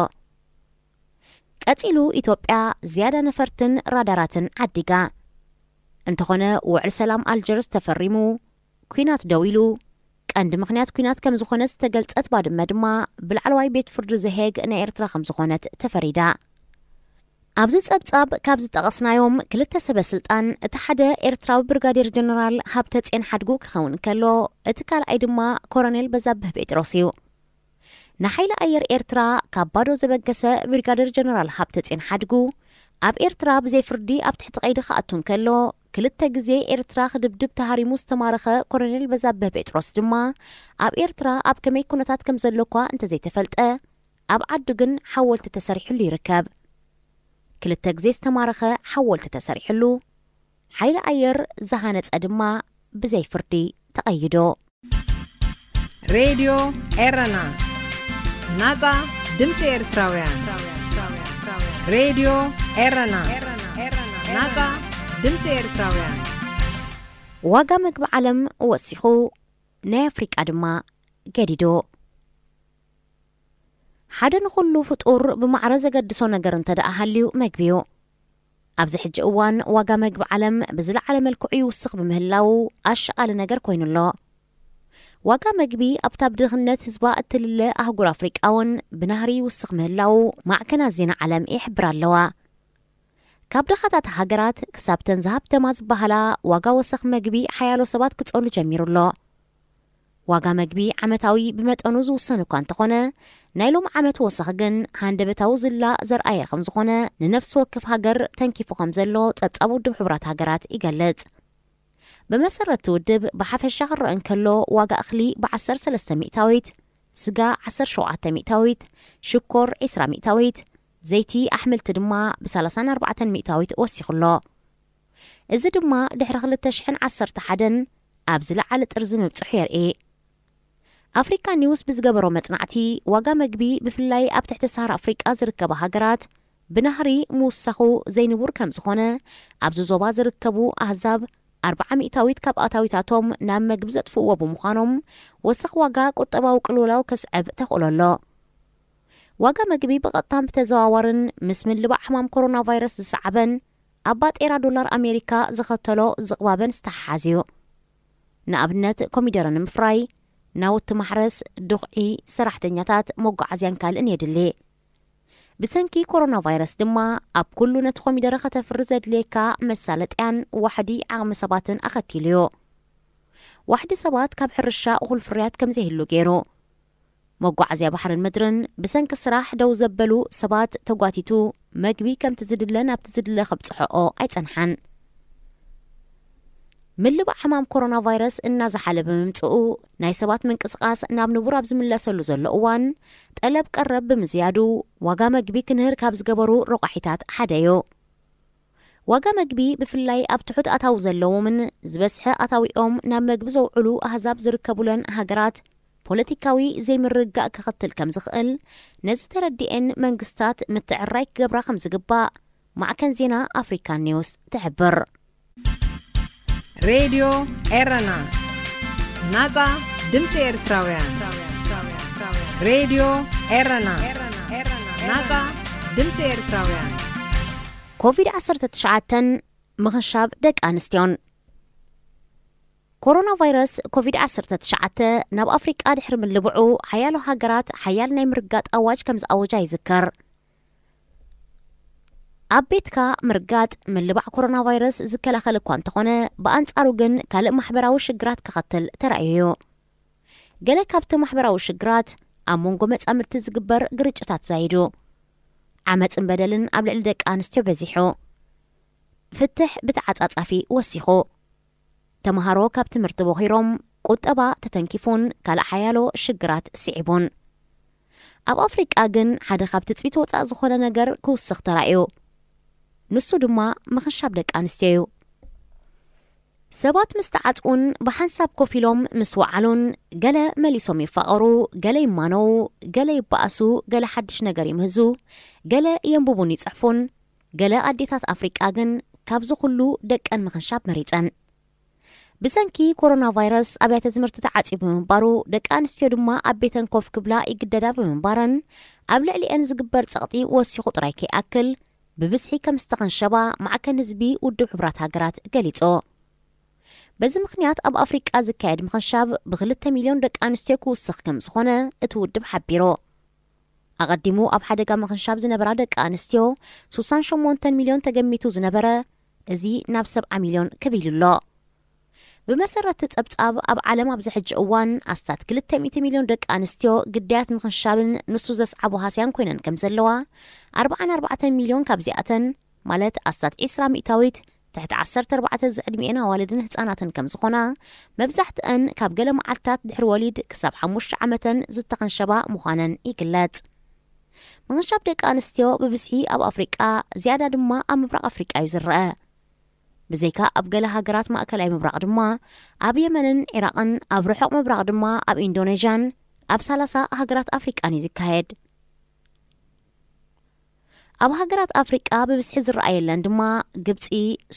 ቀፂሉ ኢትዮጵያ ዝያዳ ነፈርትን ራዳራትን ዓዲጋ እንተኾነ ውዕል ሰላም ኣልጀርስ ተፈሪሙ ኩናት ደው ኢሉ ቀንዲ ምክንያት ኩናት ከም ዝኾነ ዝተገልጸት ባድመ ድማ ብላዕለዋይ ቤት ፍርዲ ዘሄግ ናይ ኤርትራ ከም ዝኾነት ተፈሪዳ። ኣብዚ ጸብጻብ ካብ ዝጠቐስናዮም ክልተ ሰበስልጣን እቲ ሓደ ኤርትራዊ ብርጋዴር ጀነራል ሃብተጽዮን ሓድጉ ክኸውን ከሎ እቲ ካልኣይ ድማ ኮሎኔል በዛብህ ጴጥሮስ እዩ። ንሓይሊ ኣየር ኤርትራ ካብ ባዶ ዘበገሰ ብርጋዴር ጀነራል ሃብተጽዮን ሓድጉ ኣብ ኤርትራ ብዘይ ፍርዲ ኣብ ትሕቲ ቀይዲ ክኣቱን ከሎ ክልተ ግዜ ኤርትራ ክድብድብ ተሃሪሙ ዝተማረኸ ኮሎኔል በዛብህ ጴጥሮስ ድማ ኣብ ኤርትራ ኣብ ከመይ ኩነታት ከም ዘለኳ እንተዘይተፈልጠ ኣብ ዓዱ ግን ሓወልቲ ተሰሪሕሉ ይርከብ። ክልተ ግዜ ዝተማረኸ ሓወልቲ ተሰሪሕሉ ሓይሊ ኣየር ዝሃነፀ ድማ ብዘይ ፍርዲ ተቐይዶ። ሬድዮ ኤረና ናጻ ድምፂ ኤርትራውያን ሬድዮ ኤረና ናጻ ድምፂ ኤርትራውያን ዋጋ ምግቢ ዓለም ወሲኹ ናይ ኣፍሪቃ ድማ ገዲዶ። ሓደ ንኹሉ ፍጡር ብማዕረ ዘገድሶ ነገር እንተደኣ ሃልዩ መግቢዩ። ኣብዚ ሕጂ እዋን ዋጋ ምግቢ ዓለም ብዝለዓለ መልክዑ ይውስኽ ብምህላው ኣሸቓሊ ነገር ኮይኑሎ። ዋጋ ምግቢ ኣብታ ብድኽነት ህዝባ እትልለ ኣህጉር ኣፍሪቃውን ብናህሪ ይውስኽ ምህላው ማዕከናት ዜና ዓለም ይሕብር ኣለዋ። ካብ ድኻታት ሃገራት ክሳብተን ዝሃብተማ ዝበሃላ ዋጋ ወሰኽ መግቢ ሓያሎ ሰባት ክጸሉ ጀሚሩሎ። ዋጋ መግቢ ዓመታዊ ብመጠኑ ዝውሰን እኳ እንተኾነ ናይ ሎም ዓመት ወሰኽ ግን ሃንደበታዊ ዝላእ ዘርኣየ ከም ዝኾነ ንነፍሲ ወከፍ ሃገር ተንኪፉ ከም ዘሎ ጸብጻብ ውድብ ሕብራት ሃገራት ይገልጽ። ብመሰረት ውድብ ብሓፈሻ ክረአ እንከሎ ዋጋ እኽሊ ብ13 ሚእታዊት፣ ስጋ 17 ሚእታዊት፣ ሽኮር 20 ሚእታዊት፣ ዘይቲ ኣሕምልቲ ድማ ብ34 ሚእታዊት ወሲኹሎ። እዚ ድማ ድሕሪ 2011 ኣብ ዝለዓለ ጥርዚ ምብፅሑ የርኢ። ኣፍሪካ ኒውስ ብዝገበሮ መጽናዕቲ ዋጋ መግቢ ብፍላይ ኣብ ትሕቲ ሰሃራ ኣፍሪቃ ዝርከባ ሃገራት ብናህሪ ምውሳኹ ዘይንቡር ከም ዝኾነ ኣብዚ ዞባ ዝርከቡ ኣህዛብ 40 ሚእታዊት ካብ ኣታዊታቶም ናብ መግቢ ዘጥፍእዎ ብምዃኖም ወሰኽ ዋጋ ቁጠባዊ ቅልውላው ከስዕብ ተኽእለሎ። ዋጋ መግቢ ብቐጥታን ብተዘዋዋርን ምስ ምልባዕ ሕማም ኮሮና ቫይረስ ዝሰዓበን ኣብ ባጤራ ዶላር ኣሜሪካ ዝኸተሎ ዝቕባበን ዝተሓሓዝዩ። ንኣብነት ኮሚደረ ንምፍራይ ናውቲ ማሕረስ፣ ድቑዒ፣ ሰራሕተኛታት መጓዓዝያን ካልእን የድሊ። ብሰንኪ ኮሮና ቫይረስ ድማ ኣብ ኩሉ ነቲ ኮሚደረ ከተፍሪ ዘድልየካ መሳለጥያን ዋሕዲ ዓቕሚ ሰባትን ኣኸቲልዮ። ዋሕዲ ሰባት ካብ ሕርሻ እኹል ፍርያት ከም ዘይህሉ ገይሩ። መጓዓዝያ ባሕርን ምድርን ብሰንኪ ስራሕ ደው ዘበሉ ሰባት ተጓቲቱ መግቢ ከምቲ ዝድለ ናብቲ ዝድለ ከብፅሕኦ ኣይጸንሓን። ምልባዕ ሕማም ኮሮና ቫይረስ እናዝሓለ ብምምጽኡ ናይ ሰባት ምንቅስቓስ ናብ ንቡር ኣብ ዝምለሰሉ ዘሎ እዋን ጠለብ ቀረብ ብምዝያዱ ዋጋ መግቢ ክንህር ካብ ዝገበሩ ረቑሒታት ሓደ እዩ። ዋጋ መግቢ ብፍላይ ኣብ ትሑት ኣታዊ ዘለዎምን ዝበስሐ ኣታዊኦም ናብ መግቢ ዘውዕሉ ኣህዛብ ዝርከቡለን ሃገራት ፖለቲካዊ ዘይምርጋእ ክኽትል ከም ዝኽእል ነዚ ተረዲአን መንግስታት ምትዕራይ ክገብራ ከም ዝግባእ ማዕከን ዜና ኣፍሪካ ኒውስ ትሕብር። ሬድዮ ኤረና ናጻ ድምፂ ኤርትራውያን ሬድዮ ኤረና ናጻ ድምፂ ኤርትራውያን ኮቪድ-19 ምኽንሻብ ደቂ ኣንስትዮን ኮሮና ቫይረስ ኮቪድ-19 ናብ ኣፍሪቃ ድሕሪ ምልብዑ ሓያሎ ሃገራት ሓያል ናይ ምርጋጥ ኣዋጅ ከም ዝኣወጃ ይዝከር። ኣብ ቤትካ ምርጋጥ ምልባዕ ኮሮና ቫይረስ ዝከላኸል እኳ እንተኾነ ብኣንጻሩ ግን ካልእ ማሕበራዊ ሽግራት ክኸትል ተራእዩ። ገለ ካብቲ ማሕበራዊ ሽግራት ኣብ መንጎ መጻምድቲ ዝግበር ግርጭታት ዛይዱ ዓመፅን በደልን ኣብ ልዕሊ ደቂ ኣንስትዮ በዚሑ ፍትሕ ብተዓጻጻፊ ወሲኹ ተምሃሮ ካብ ትምህርቲ በኺሮም ቁጠባ ተተንኪፉን ካልእ ሓያሎ ሽግራት ስዒቡን ኣብ ኣፍሪቃ ግን ሓደ ካብ ትጽቢት ወጻእ ዝኾነ ነገር ክውስኽ ተራእዩ ንሱ ድማ ምኽንሻብ ደቂ ኣንስትዮ እዩ ሰባት ምስ ተዓጽኡን ብሓንሳብ ኮፍ ኢሎም ምስ ወዓሉን ገለ መሊሶም ይፋቐሩ ገለ ይማነው ገለ ይበኣሱ ገለ ሓድሽ ነገር ይምህዙ ገለ የንብቡን ይጽሕፉን ገለ ኣዴታት ኣፍሪቃ ግን ካብዚ ኩሉ ደቀን ምኽንሻብ መሪፀን ብሰንኪ ኮሮና ቫይረስ ኣብያተ ትምህርቲ ተዓጺቡ ብምንባሩ ደቂ ኣንስትዮ ድማ ኣብ ቤተን ኮፍ ክብላ ይግደዳ ብምንባረን ኣብ ልዕሊአን ዝግበር ጸቕጢ ወሲኹ ጥራይ ከይኣክል ብብዝሒ ከም ዝተኸንሸባ ማዕከን ህዝቢ ውድብ ሕብራት ሃገራት ገሊጾ በዚ ምኽንያት ኣብ ኣፍሪቃ ዝካየድ ምኽንሻብ ብ2 ሚልዮን ደቂ ኣንስትዮ ክውስኽ ከም ዝኾነ እቲ ውድብ ሓቢሩ ኣቐዲሙ ኣብ ሓደጋ ምኽንሻብ ዝነበራ ደቂ ኣንስትዮ 68 ሚልዮን ተገሚቱ ዝነበረ እዚ ናብ 70 ሚልዮን ከቢሉሎ ብመሰረት ጸብጻብ ኣብ ዓለም ኣብ ዝሕጂ እዋን ኣስታት 200 ሚልዮን ደቂ ኣንስትዮ ግዳያት ምኽንሻብን ንሱ ዘስዓቡ ሃስያን ኮይነን ከም ዘለዋ 44 ሚልዮን ካብዚኣተን ማለት ኣስታት 20 ሚእታዊት ትሕቲ 14 ዝዕድሚአን ኣዋልድን ህፃናትን ከም ዝኾና መብዛሕትአን ካብ ገለ መዓልትታት ድሕሪ ወሊድ ክሳብ 5 ዓመተን ዝተኸንሸባ ምዃነን ይግለጽ ምኽንሻብ ደቂ ኣንስትዮ ብብዝሒ ኣብ ኣፍሪቃ ዝያዳ ድማ ኣብ ምብራቕ ኣፍሪቃ እዩ ዝርአ ብዘይካ ኣብ ገለ ሃገራት ማእከላይ ምብራቕ ድማ ኣብ የመንን ኢራቅን ኣብ ርሑቕ ምብራቕ ድማ ኣብ ኢንዶኔዥያን ኣብ 30 ሃገራት ኣፍሪቃን እዩ ዝካየድ ኣብ ሃገራት ኣፍሪቃ ብብዝሒ ዝረኣየለን ድማ ግብፂ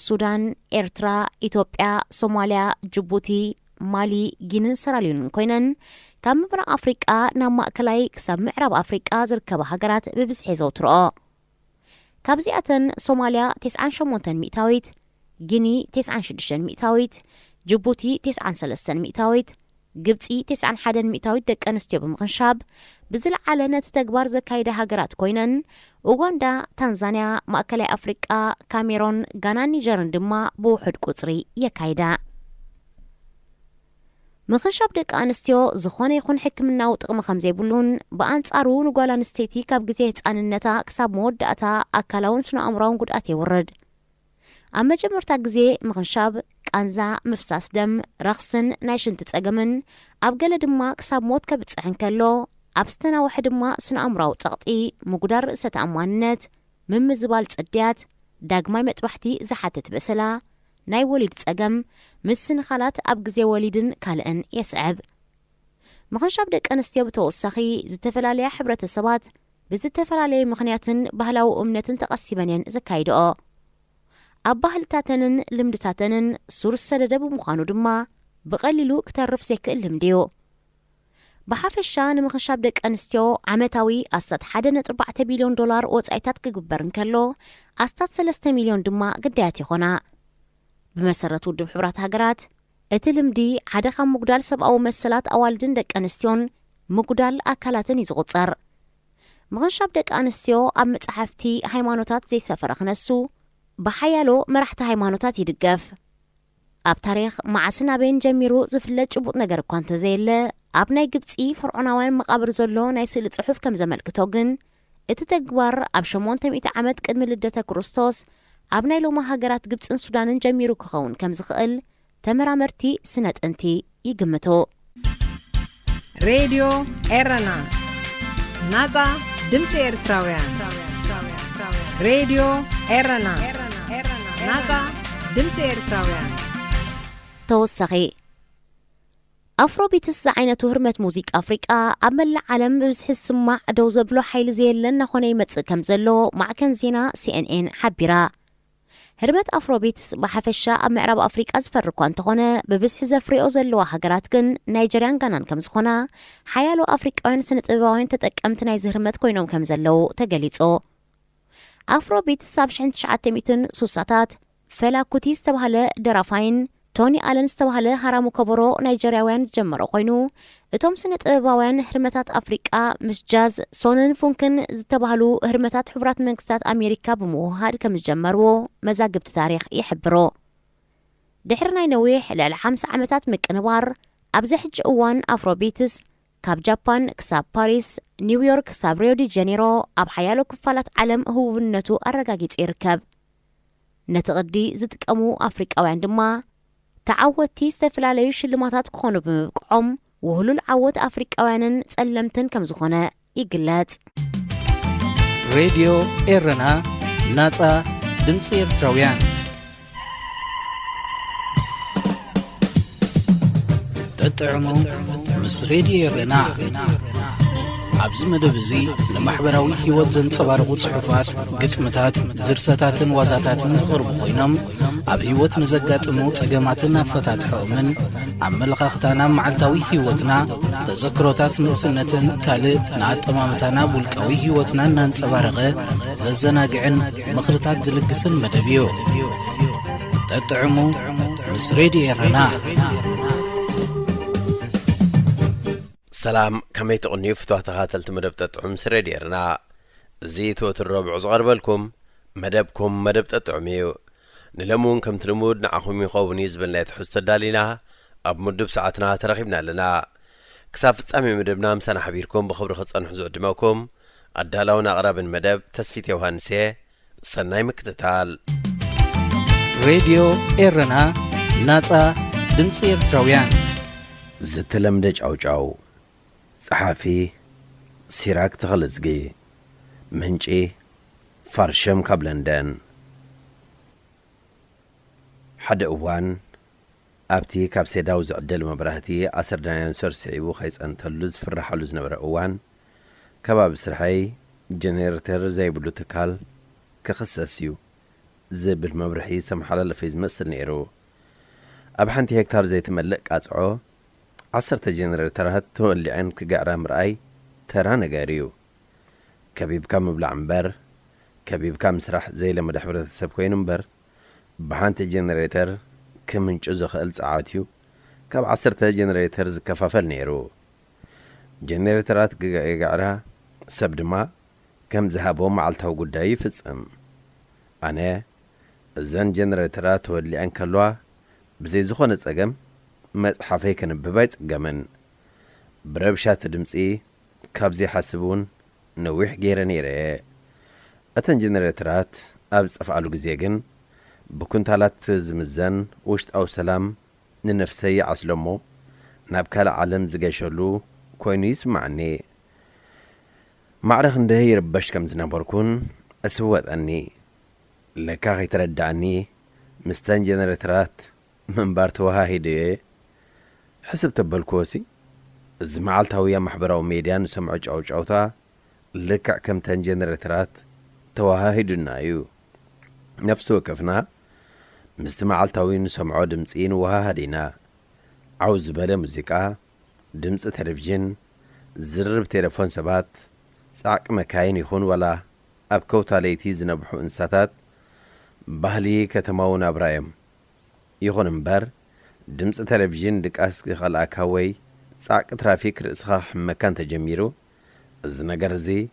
ሱዳን ኤርትራ ኢትዮጵያ ሶማልያ ጅቡቲ ማሊ ጊኒን ሰራሊዮንን ኮይነን ካብ ምብራቕ ኣፍሪቃ ናብ ማእከላይ ክሳብ ምዕራብ ኣፍሪቃ ዝርከባ ሃገራት ብብዝሒ ዘውትርኦ ካብዚኣተን ሶማልያ 98 ሚእታዊት ጊኒ 96 ሚእታዊት ጅቡቲ 93 ሚእታዊት ግብፂ 91 ሚእታዊት ደቂ ኣንስትዮ ብምኽንሻብ ብዝለዓለ ነቲ ተግባር ዘካይደ ሃገራት ኮይነን ኡጋንዳ ታንዛንያ ማእከላይ ኣፍሪቃ ካሜሮን ጋናን ኒጀርን ድማ ብውሕድ ቁፅሪ የካይዳ ምኽንሻብ ደቂ ኣንስትዮ ዝኾነ ይኹን ሕክምናዊ ጥቕሚ ከም ዘይብሉን ብኣንጻሩ ንጓል ኣንስተይቲ ካብ ግዜ ህፃንነታ ክሳብ መወዳእታ ኣካላውን ስነ ኣእምሮውን ጉድኣት የውርድ ኣብ መጀመርታ ግዜ ምኽንሻብ ቃንዛ ምፍሳስ ደም ረኽስን ናይ ሽንቲ ጸገምን ኣብ ገለ ድማ ክሳብ ሞት ከብጽሕ እንከሎ ኣብ ዝተናውሐ ድማ ስነ ኣእምሮዊ ጸቕጢ ምጉዳር ርእሰ ተኣማንነት ምምዝባል ጽድያት ዳግማይ መጥባሕቲ ዝሓትት በሰላ ናይ ወሊድ ጸገም ምስ ስንኻላት ኣብ ግዜ ወሊድን ካልአን የስዕብ ምኽንሻብ ደቂ ኣንስትዮ ብተወሳኺ ዝተፈላለያ ሕብረተሰባት ብዝተፈላለየ ምኽንያትን ባህላዊ እምነትን ተቐሲበን እየን ዘካይድኦ ኣብ ባህልታተንን ልምድታተንን ሱር ሰደደ ብምዃኑ ድማ ብቐሊሉ ክተርፍ ዘይክእል ልምዲ እዩ ብሓፈሻ ንምኽንሻብ ደቂ ኣንስትዮ ዓመታዊ ኣስታት 1.4 ቢልዮን ዶላር ወጻኢታት ክግበር እንከሎ ኣስታት 3 ሚልዮን ድማ ግዳያት ይኾና ብመሰረት ውድብ ሕብራት ሃገራት እቲ ልምዲ ሓደ ካብ ምጉዳል ሰብኣዊ መሰላት ኣዋልድን ደቂ ኣንስትዮን ምጉዳል ኣካላትን እዩ ዝቑፀር ምኽንሻብ ደቂ ኣንስትዮ ኣብ መጻሕፍቲ ሃይማኖታት ዘይሰፈረ ክነሱ ብሓያሎ መራሕቲ ሃይማኖታት ይድገፍ ኣብ ታሪክ መዓስን ኣበይን ጀሚሩ ዝፍለጥ ጭቡጥ ነገር እኳ እንተዘየለ ኣብ ናይ ግብፂ ፈርዖናውያን መቃብር ዘሎ ናይ ስእሊ ጽሑፍ ከም ዘመልክቶ ግን እቲ ተግባር ኣብ 800 ዓመት ቅድሚ ልደተ ክርስቶስ ኣብ ናይ ሎማ ሃገራት ግብፅን ሱዳንን ጀሚሩ ክኸውን ከም ዝኽእል ተመራመርቲ ስነ ጥንቲ ይግምቱ ሬድዮ ኤረና ናጻ ድምፂ ኤርትራውያን ሬድዮ ኤረና ናጻ ድምፂ ኤርትራውያን ተወሳኺ ኣፍሮቢትስ ዝዓይነቱ ህርመት ሙዚቃ ኣፍሪቃ ኣብ መላእ ዓለም ብብዝሒ ዝስማዕ ደው ዘብሎ ሓይሊ ዘየለን ናኾነ ይመጽእ ከም ዘሎ ማዕከን ዜና ሲኤንኤን ሓቢራ ህርመት ኣፍሮቢትስ ብሓፈሻ ኣብ ምዕራብ ኣፍሪቃ ዝፈሪ እኳ እንተኾነ ብብዝሒ ዘፍርዮ ዘለዋ ሃገራት ግን ናይጀርያን ጋናን ከም ዝኾና ሓያሎ ኣፍሪቃውያን ስነ ጥበባውያን ተጠቀምቲ ናይ ዝህርመት ኮይኖም ከም ዘለዉ ተገሊጹ ኣፍሮቢትስ ኣብ 1960ታት ፈላ kuti ዝተባህለ ደራፋይን ቶኒ ኣለን ዝተባህለ ሃራሙ ከበሮ ናይጀርያውያን ዝጀመረ ኮይኑ እቶም ስነ ጥበባውያን ህርመታት ኣፍሪቃ ምስ ጃዝ ሶንን ፉንክን ዝተባህሉ ህርመታት ሕብራት መንግስታት ኣሜሪካ ብምውሃድ ከም ዝጀመርዎ መዛግብቲ ታሪክ ይሕብሮ ድሕሪ ናይ ነዊሕ ልዕሊ 50 ዓመታት ምቅንባር ኣብዚ ሕጂ እዋን ኣፍሮቢትስ ካብ ጃፓን ክሳብ ፓሪስ ኒውዮርክ ክሳብ ሪዮ ዲ ጀኔሮ ኣብ ሓያሎ ክፋላት ዓለም ህቡብነቱ ኣረጋጊጹ ይርከብ ነቲ ቅዲ ዝጥቀሙ ኣፍሪቃውያን ድማ ተዓወቲ ዝተፈላለዩ ሽልማታት ክኾኑ ብምብቅዖም ውህሉል ዓወት ኣፍሪቃውያንን ጸለምትን ከም ዝኾነ ይግለጽ ሬድዮ ኤረና ናጻ ድምፂ ኤርትራውያን ተጥዕሙ ምስ ሬድዮ ኤረና ኣብዚ መደብ እዚ ንማሕበራዊ ህይወት ዘንጸባርቑ ጽሑፋት ግጥምታት ድርሰታትን ዋዛታትን ዝቐርቡ ኮይኖም ኣብ ህይወት ንዘጋጥሙ ጸገማትን ኣፈታትሖምን ኣመለኻኽታና መዓልታዊ ህይወትና ተዘክሮታት ንእስነትን ካልእ ንኣጠማምታና ውልቃዊ ህይወትና እናንጸባረቐ ዘዘናግዕን ምኽርታት ዝልግስን መደብ እዩ ተጥዕሙ ምስ ሬድዮ ኤረና سلام كميت أغنية فتوح تخاتلت مدب تطعم سريد يرنا زيتو الربع صغر بالكم مدب تطعميو نلمون كم تلمود نعخم يخوب نيزبن لا يتحس تدالينا أب مدب ساعتنا ترغيبنا لنا كساف تسامي مدبنا مسانا حبيركم بخبر خصان حزو دماكم أدالونا أقرب المدب تسفيت يوهانسي سناي مكتتال راديو إيرنا ناتا دمسي إرتراويان زتلمدج أوجاو صحافي سيراك تغلزقي منجي فرشم كابلندن حد أوان أبتي كاب سيداو زعدل مبراهتي أسر دانيان سرسعيبو خيس أنتلوز فرحالوز نبرا أوان كباب سرحي جنيرتر زي بلو تكال كخصاصيو زب المبرحي سمحالا لفيز مصر نيرو أبحانتي هكتار زي تملق أزعو 10 جنراترات تولي عن كقعرة مرأي ترى نقاريو كبيب كام مبلع مبر كبيب كام مسرح زي لما دحبرة السبكوين مبر بحانت جنراتر كم من جزء خلص عاتيو كاب 10 جنراترز كفافل نيرو جنراترات قعرة سبدما كم ذهبوا مع التو قداي فسم أنا زن جنراترات تولي عن كلوا بزي زخونة أقم متحفي كنببايت قمن بربشات دمسي كابزي حاسبون نويح غير نيري اتن جنراترات ابز افعالو غزيغن بكونتالات زمزن وشت او سلام ننفسي عسلمو نابكال عالم زغاشلو كوينو يسمعني معرخ انده يربش كم زنبركون اسوات اني لكاغي تردعني مستان جنراترات من بارتوها هيدي حسب تبالكوسي زمعالتاوية محبرة وميديان سمعو جوتا لكع كم تنجنراترات تواهيدنايو نفسو كفنا مستمعالتاوين سمعو دمسين وهاهدينا عوز بلا موسيقى دمس تلفزيون زرب تلفون سبات ساق مكاين يخون ولا أبكو تاليتي زنبحو انساتات بهلي كتماون أبرايم يخون مبر دمس تلفزيون دقاس خلاكاوي ساق ترافيك رسخا مكان تجميرو زنغرزي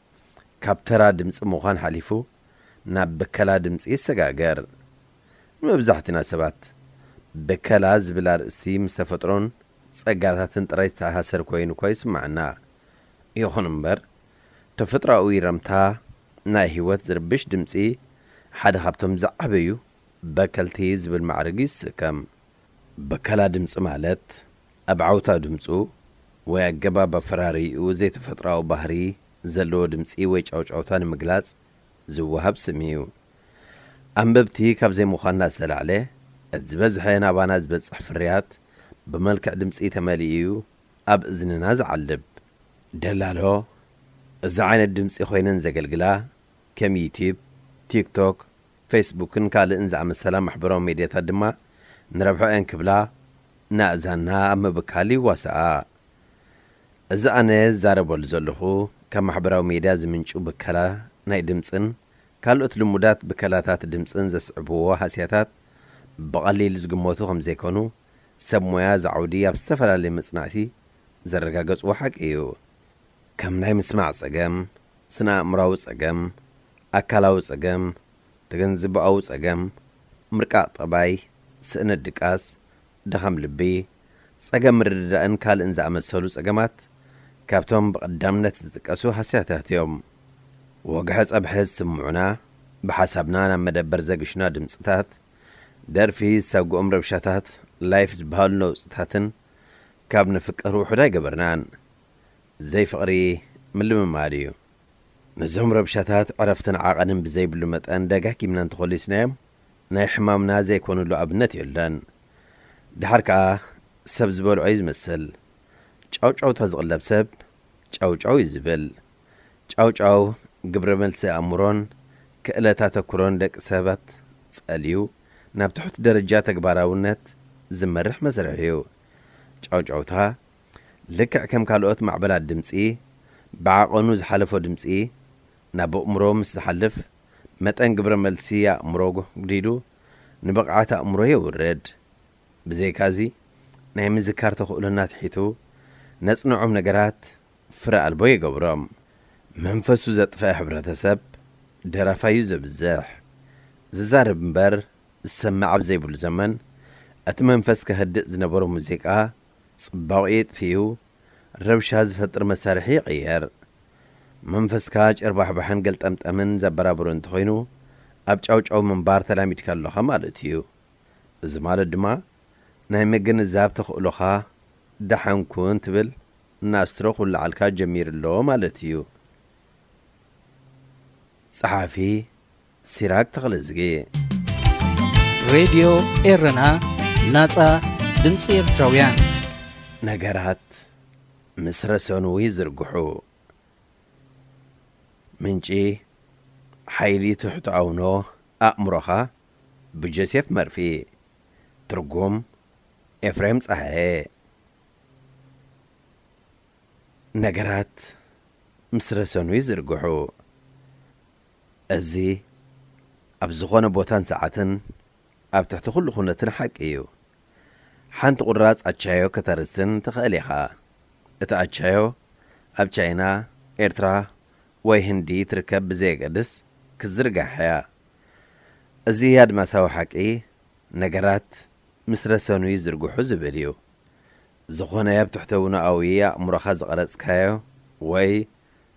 كابترا دمس مخان حليفو ناب بكلا دمس يسغاغر مبزحتنا سبات بكلا زبلار استي مستفطرون صغاتاتن طرايس تاحسر كوينو كويس معنا يخون مبر تفطراوي رمتا ناي هيوت زربش دمسي حد خابتم زعبيو بكلتي زبل معرقيس كم بكلا دمس مالت أبعوتا دمسو ويقبا بفراري وزي تفطراو بحري زلو دمسي ويج أوتان مقلاز زوهب سميو أنببتي كابزي مخانا سلعلي اتزبزحي نابانا زبزح فريات بملكع دمسي تماليو أب إذننا زعلب دلالو الزعين الدمسي خوينن زقلقلا كم يوتيوب تيك توك فيسبوكن كالن زعم السلام محبرو ميديا تدما نربحو انكبلا نأزانا أما بكالي واسعا إذا أنا زاربو لزلخو كم محبرو ميديا زمنشو بكالا ناي دمسن كالو اتلمودات بكالاتات دمسن زسعبوو حاسياتات بقليل زقموتو خمزيكونو سبمويا زعودية بستفلا اللي مصنعتي زرقاقص وحق ايو كم ناي مسمع صقام سنا امراو صقام أكالاو صقام تغنزباو صقام مرقا طباي سئنة دقاس دخم لبي صقام رددأن كالن زعمسولو صقامات ካብቶም ብቐዳምነት ዝጥቀሱ ሃስያታት እዮም። ወግሐ ጸብሐ ዝስምዑና ብሓሳብና ናብ መደበር ዘግሽና ድምፅታት ደርፊ ዝሰግኦም ረብሻታት ላይፍ ዝበሃሉ ነውፅታትን ካብ ንፍቅር ውሑድ ኣይገበርናን ዘይፍቕሪ ምልምማድ እዩ። ነዞም ረብሻታት ዕረፍትን ዓቐንን ብዘይብሉ መጠን ደጋጊምና እንተኸሊስናዮም ናይ ሕማምና ዘይኮኑሉ ኣብነት የለን። ድሓር ከዓ ሰብ ዝበልዖ እዩ ዝመስል ጫውጫውታ ዝቕለብ ሰብ ጫውጫው እዩ ዝብል። ጫውጫው ግብረ መልሲ ኣእምሮን ክእለት ኣተኩሮን ደቂ ሰባት ጸልዩ ናብ ትሑት ደረጃ ተግባራውነት ዝመርሕ መስርሕ እዩ። ጫውጫውታ ልክዕ ከም ካልኦት ማዕበላት ድምፂ ብዓቐኑ ዝሓለፎ ድምፂ ናብ ኣእምሮ ምስ ዝሓልፍ መጠን ግብረ መልሲ ኣእምሮ ጉዲሉ ንብቕዓት ኣእምሮ የውርድ። ብዘይካዚ ናይ ምዝካር ተኽእሎና ትሒቱ ነጽንዖም ነገራት ፍረ ኣልቦ ይገብሮም። መንፈሱ ዘጥፍአ ሕብረተሰብ ደረፋዩ ዘብዝሕ ዝዛረብ እምበር ዝሰማዕ ኣብ ዘይብሉ ዘመን እቲ መንፈስ ከህድእ ዝነበሮ ሙዚቃ ጽባቑ ጥፊኡ ረብሻ ዝፈጥር መሳርሒ ይቕየር። መንፈስካ ጭርባሕባሕን ገልጠምጠምን ዘበራብሮ እንተኾይኑ ኣብ ጫውጫው ምንባር ተላሚድካ ኣለኻ ማለት እዩ። እዚ ማለት ድማ ናይ ምግንዛብ ተኽእሎኻ ዳሓንኩን ትብል እናስትሮ ኹላዓልካ ጀሚር ኣሎ ማለት እዩ። ጸሓፊ ሲራክ ተኽለዝጌ ሬድዮ ኤረና ናጻ ድምፂ ኤርትራውያን ነገራት ምስ ረሰኑ ይዝርግሑ። ምንጪ ሓይሊ ትሕቲ ኣውኖ ኣእምሮኻ ብጆሴፍ መርፊ ትርጉም ኤፍሬም ፀሓየ። ነገራት ምስ ረሰኑ ይዝርግሑ። እዚ ኣብ ዝኾነ ቦታን ሰዓትን ኣብ ትሕቲ ኩሉ ኩነትን ሓቂ እዩ። ሓንቲ ቁራጽ ኣቻዮ ከተርስን ትኽእል ኢኻ። እቲ ኣቻዮ ኣብ ቻይና፣ ኤርትራ ወይ ህንዲ ትርከብ ብዘየገድስ ክዝርጋሕ እያ። እዚ ኣድማሳዊ ሓቂ ነገራት ምስ ረሰኑ ይዝርግሑ ዝብል እዩ። ዝኾነ ኣብ ትሕተውናኣዊ ኣእምሮኻ ዝቐረጽካዮ ወይ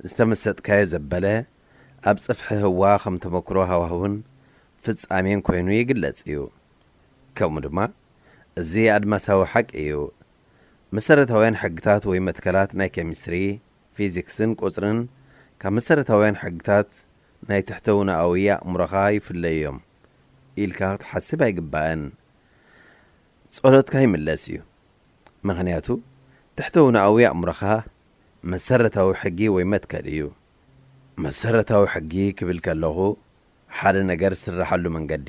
ዝተመሰጥካዮ ዘበለ ኣብ ጽፍሒ ህዋ ከም ተመክሮ ሃዋህውን ፍጻሜን ኮይኑ ይግለጽ እዩ። ከምኡ ድማ እዚ ኣድማሳዊ ሓቂ እዩ። መሰረታውያን ሕግታት ወይ መትከላት ናይ ኬሚስትሪ፣ ፊዚክስን ቁጽርን ካብ መሰረታውያን ሕግታት ናይ ትሕተውናኣዊ ኣእምሮኻ ይፍለዮም ኢልካ ክትሓስብ ኣይግባእን። ጸሎትካ ይምለስ እዩ። ምኽንያቱ ትሕተውናኣዊ ኣእምሮኻ መሰረታዊ ሕጊ ወይ መትከል እዩ። መሰረታዊ ሕጊ ክብል ከለኹ ሓደ ነገር ዝስራሓሉ መንገዲ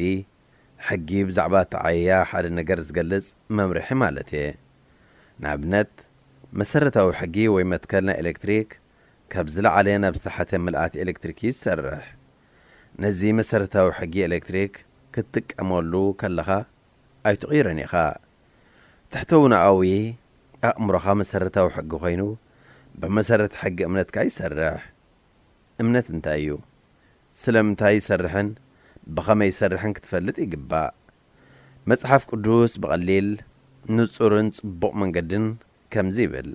ሕጊ ብዛዕባ ተዓያ ሓደ ነገር ዝገልጽ መምርሒ ማለት እየ። ንኣብነት መሰረታዊ ሕጊ ወይ መትከል ናይ ኤሌክትሪክ ካብ ዝለዓለ ናብ ዝተሓተ ምልኣት ኤሌክትሪክ ይሰርሕ። ነዚ መሰረታዊ ሕጊ ኤሌክትሪክ ክትጥቀመሉ ከለኻ ኣይትቕይረን ኢኻ። ትሕተውናኣዊ ኣእምሮኻ መሰረታዊ ሕጊ ኮይኑ ብመሰረት ሕጊ እምነትካ ይሰርሕ። እምነት እንታይ እዩ? ስለምንታይ ይሰርሕን ብኸመይ ይሰርሕን ክትፈልጥ ይግባእ። መጽሓፍ ቅዱስ ብቐሊል ንጹርን ጽቡቕ መንገድን ከምዚ ይብል፣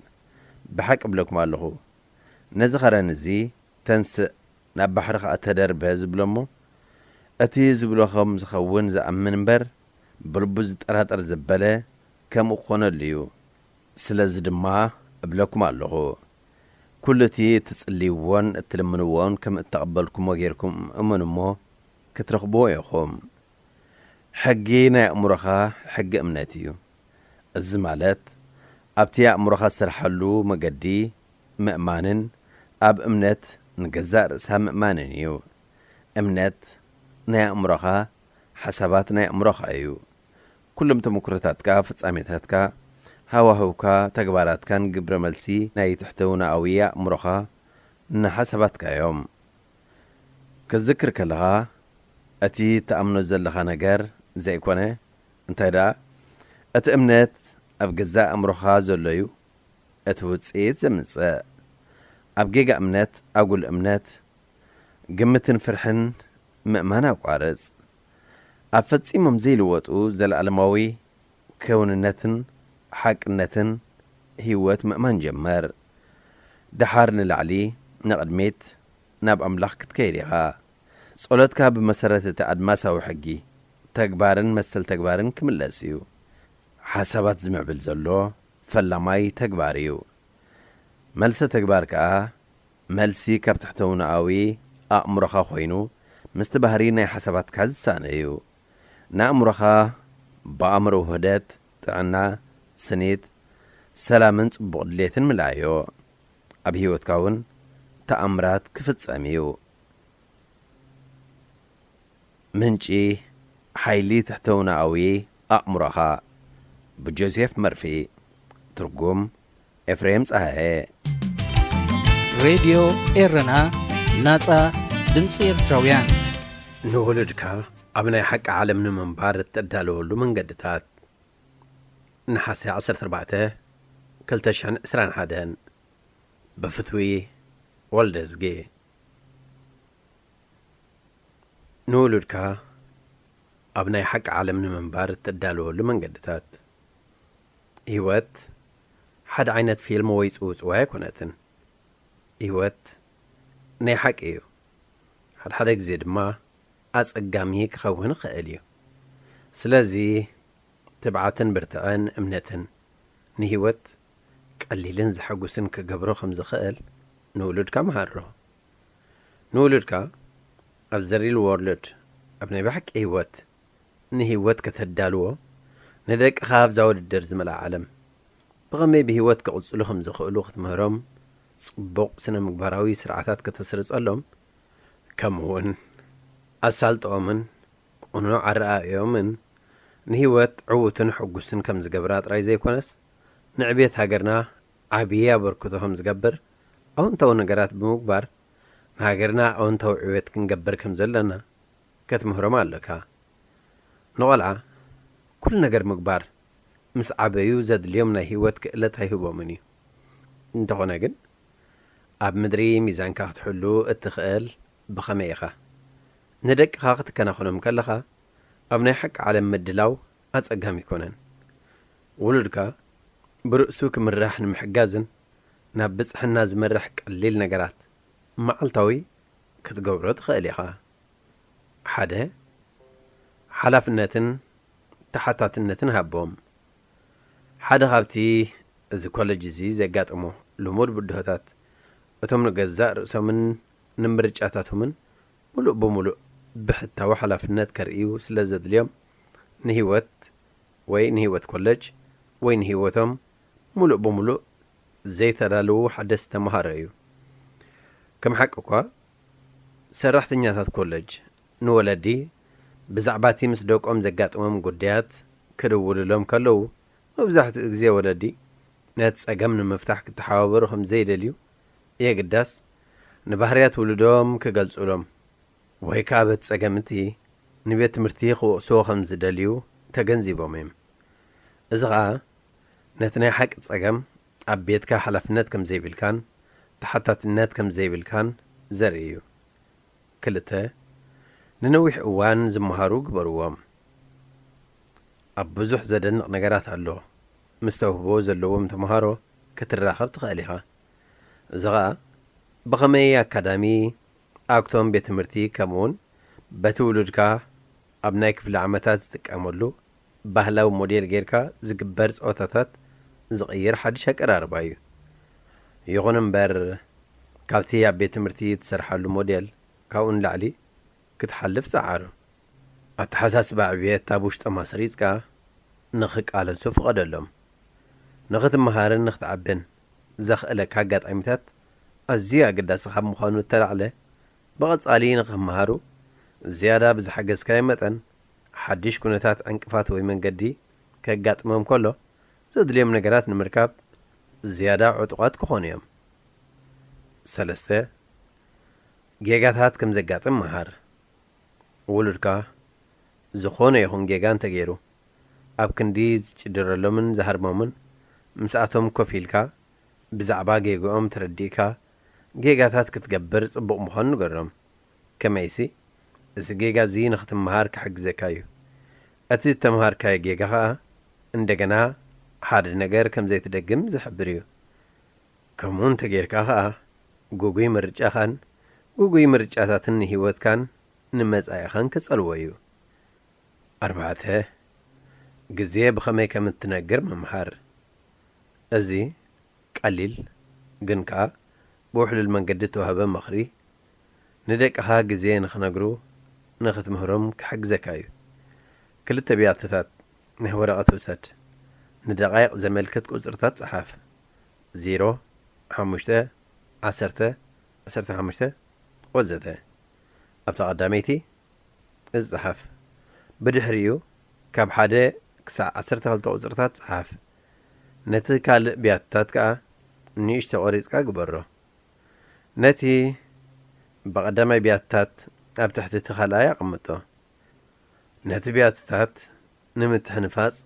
ብሓቂ እብለኩም ኣለኹ ነዚ ኸረን እዚ ተንስእ ናብ ባሕሪ ኸኣ ተደርበ ዝብሎ እሞ እቲ ዝብሎ ከም ዝኸውን ዝኣምን እምበር ብልቡ ዝጠራጠር ዘበለ ከምኡ ክኾነሉ እዩ። ስለዚ ድማ እብለኩም ኣለኹ ኩሉ እቲ እትጽልይዎን እትልምንዎን ከም እተቐበልኩሞ ጌርኩም እመኑ እሞ ክትረኽብዎ ኢኹም። ሕጊ ናይ ኣእምሮኻ ሕጊ እምነት እዩ። እዚ ማለት ኣብቲ ኣእምሮኻ ዝሰርሓሉ መገዲ ምእማንን ኣብ እምነት ንገዛእ ርእሳ ምእማንን እዩ። እምነት ናይ ኣእምሮኻ ሓሳባት ናይ ኣእምሮኻ እዩ። ኩሎም ተመክሮታትካ፣ ፍጻሜታትካ፣ ሃዋህውካ፣ ተግባራትካን ግብረ መልሲ ናይ ትሕተውናኣዊ ኣእምሮኻ ንሓሳባትካ እዮም። ክዝክር ከለኻ እቲ ተኣምኖ ዘለኻ ነገር ዘይኮነ እንታይ ደኣ እቲ እምነት ኣብ ገዛእ ኣእምሮኻ ዘሎ እዩ። እቲ ውፅኢት ዘምጽእ ኣብ ጌጋ እምነት ኣጉል እምነት ግምትን ፍርሕን ምእማን ኣቋርጽ ኣብ ፈጺሞም ዘይልወጡ ዘለዓለማዊ ከውንነትን ሓቅነትን ህይወት ምእማን ጀመር። دحار نلعلي نقدميت ناب أملاخ كتكيريها صولتك بمسارة أدماسة وحقي تكبارن مسل تكبارن كملاسيو حسابات زمع بالزلو فلماي تكباريو ملسة تكبارك ملسي كاب تحتونا قوي أمرخا خوينو مستبهرينا حسابات كازسانيو نأمرخا بأمر وهدات تعنا سنيت سلامنت بقدليتن ملايو أبهيوت كون تأمرات كفت أميو منشي حيلي تحتونا قوي أمرخا بجوزيف مرفي ترجم إفريم صحيح راديو إيرنا ناتا دمسي إرتراويان نولدك أبناء حق عالم منبار التدالو من قدتات نحاسي 14 كلتشان إسران حدن بفتوي والدزجي نولدك أبناء حق عالم منبار التدالو من قدتات هيوت حد عينت فيلم ويسوس وهيكونتن هيوت ناي حق إيو حد زيد ما أصقامي كخون خاليو سلازي تبعتن برتقان امنتن نهيوت قليلن زحقوسن كقبرو خمز خال نولدك مهارو نولدك أبزري الورلد أبني بحق إيوت نهيوت كتهدالو ندك خاف زود الدرز ملا عالم بغمي بهيوت كقصلو خمز خالو ختمهرم صبوق سنة مقبراوي سرعتات كتسرز ألوم كمون أسالت أمن قنوع الرأيومن نهيوت عوتن حقوسن كم زقبرات رايزي كونس نعبيت هاقرنا عبيا بركتهم زقبر أو انتو نقرات بمقبر هاقرنا أو انتو عويت كنقبر كم زلنا كتمهرم لكا نغلع كل نقر مقبر مس عبيو زد اليوم نهيوت كقلت هيهبو مني انتو نقن أب مدري ميزان كاخت حلو اتخقل بخميخة ندك خاخت كان خنم كلخا أبني حق على مدلاو أتسقهم يكونن ولدك برؤسوك مرح نمحجازن نبص حنا زمرح قليل نجرات معلتوي كتجبرت خاليها حدا حلفنتن تحتاتنتن هبهم حدا غابتي إذا كولج زي جات أمه لمود بدهتات أتمنى جزاء رأسهم نمرج أتاتهم ملؤ بملؤ بحتى وحلفنات كرئيو سلازد اليوم نهيوت وين نهيوت كولج وين نهيوتهم ملؤ بملؤ زي ترالو حدث تمهاريو كم حقكوا سرحت نياتات كولج نولدي بزعباتي مسدوك زقات قديات كدول لهم كلو وبزحت اجزي ولدي ناتس اقامن مفتاح كتحاورهم زي دليو ايه قداس نبهريات ولدهم كقلصوا لهم وهي كابت سقامتي نبيت مرتيخ وقسوخم زدليو تجنزي بوميم ازغا نتناي حق سقام عبيتك حلفنات كم زي بالكان تحطت النات كم زي بالكان زريو كلته ننوح اوان زمهارو قبروام أبزح زدن نقرات اللو مستوهبو زلوهم تمهارو كتراخب تخاليها زغا بغمي أكادامي أكتوم بيتمرتي كمون بتولدكا أبنايك في العمتات تكاملو بهلاو موديل غيركا زقبرز أوتاتات زغير حد شكر أربايو يغنم بر كابتي بيتمرتي تسرحلو موديل كاون لعلي كتحلف سعارو أتحساس بعبيت تابوش تماسريزكا نخك على سوف غدلهم نخت مهارن نخت عبن زخ إلك حقات عمتات أزيا قد صحاب مخانو التلعلة بغض صالي نخ مهارو زيادة بزحقز كايمتن حديش كونتات انكفات ويمن قدي كاقات مهم كله زد اليوم نقرات نمركاب زيادة عطقات كخونيهم سلسته جيغاتات كم زقات مهار ولدكا زخونه يخون جيغان تغيرو أب كنديز چدرلومن زهر مومن مساعتهم كوفيلكا بزعبا جيغوهم ترديكا جيغاتات كتقبر صبق مخون نقرم كميسي إذا جيغا زي نختم مهار كحق زكايو أتي تمهار كاي جيغا اندقنا حاد نقر كم زي تدقم زحبريو ከምኡን ተጌርካ ኸዓ ጉጉይ ምርጫኻን ጉጉይ ምርጫታትን ህይወትካን ንመጻኢኻን ክጸልዎ እዩ። 4 ግዜ ብኸመይ ከም እትነግር መምሃር። እዚ ቀሊል ግን ከዓ ብውሕሉል መንገዲ ተዋህበ ምኽሪ ንደቅኻ ግዜ ንኽነግሩ ንኽትምህሮም ክሕግዘካ እዩ። 2 ቢያትታት ናይ ወረቐት ውሰድ። ንደቓይቕ ዘመልክት ቁጽርታት ጸሓፍ 0 5 10 15 ወዘተ። ኣብታ ቀዳመይቲ እጽሓፍ ብድሕሪኡ ካብ 1 ክሳብ 12 ቁጽርታት ጸሓፍ። ነቲ ካልእ ቢያትታት ከዓ ንእሽተ ቆሪጽካ ግበሮ። ነቲ በቐዳማይ ቢያትታት ኣብ ትሕቲ እቲ ካልኣይ ኣቕምጦ። ነቲ ቢያትታት ንምትሕንፋጽ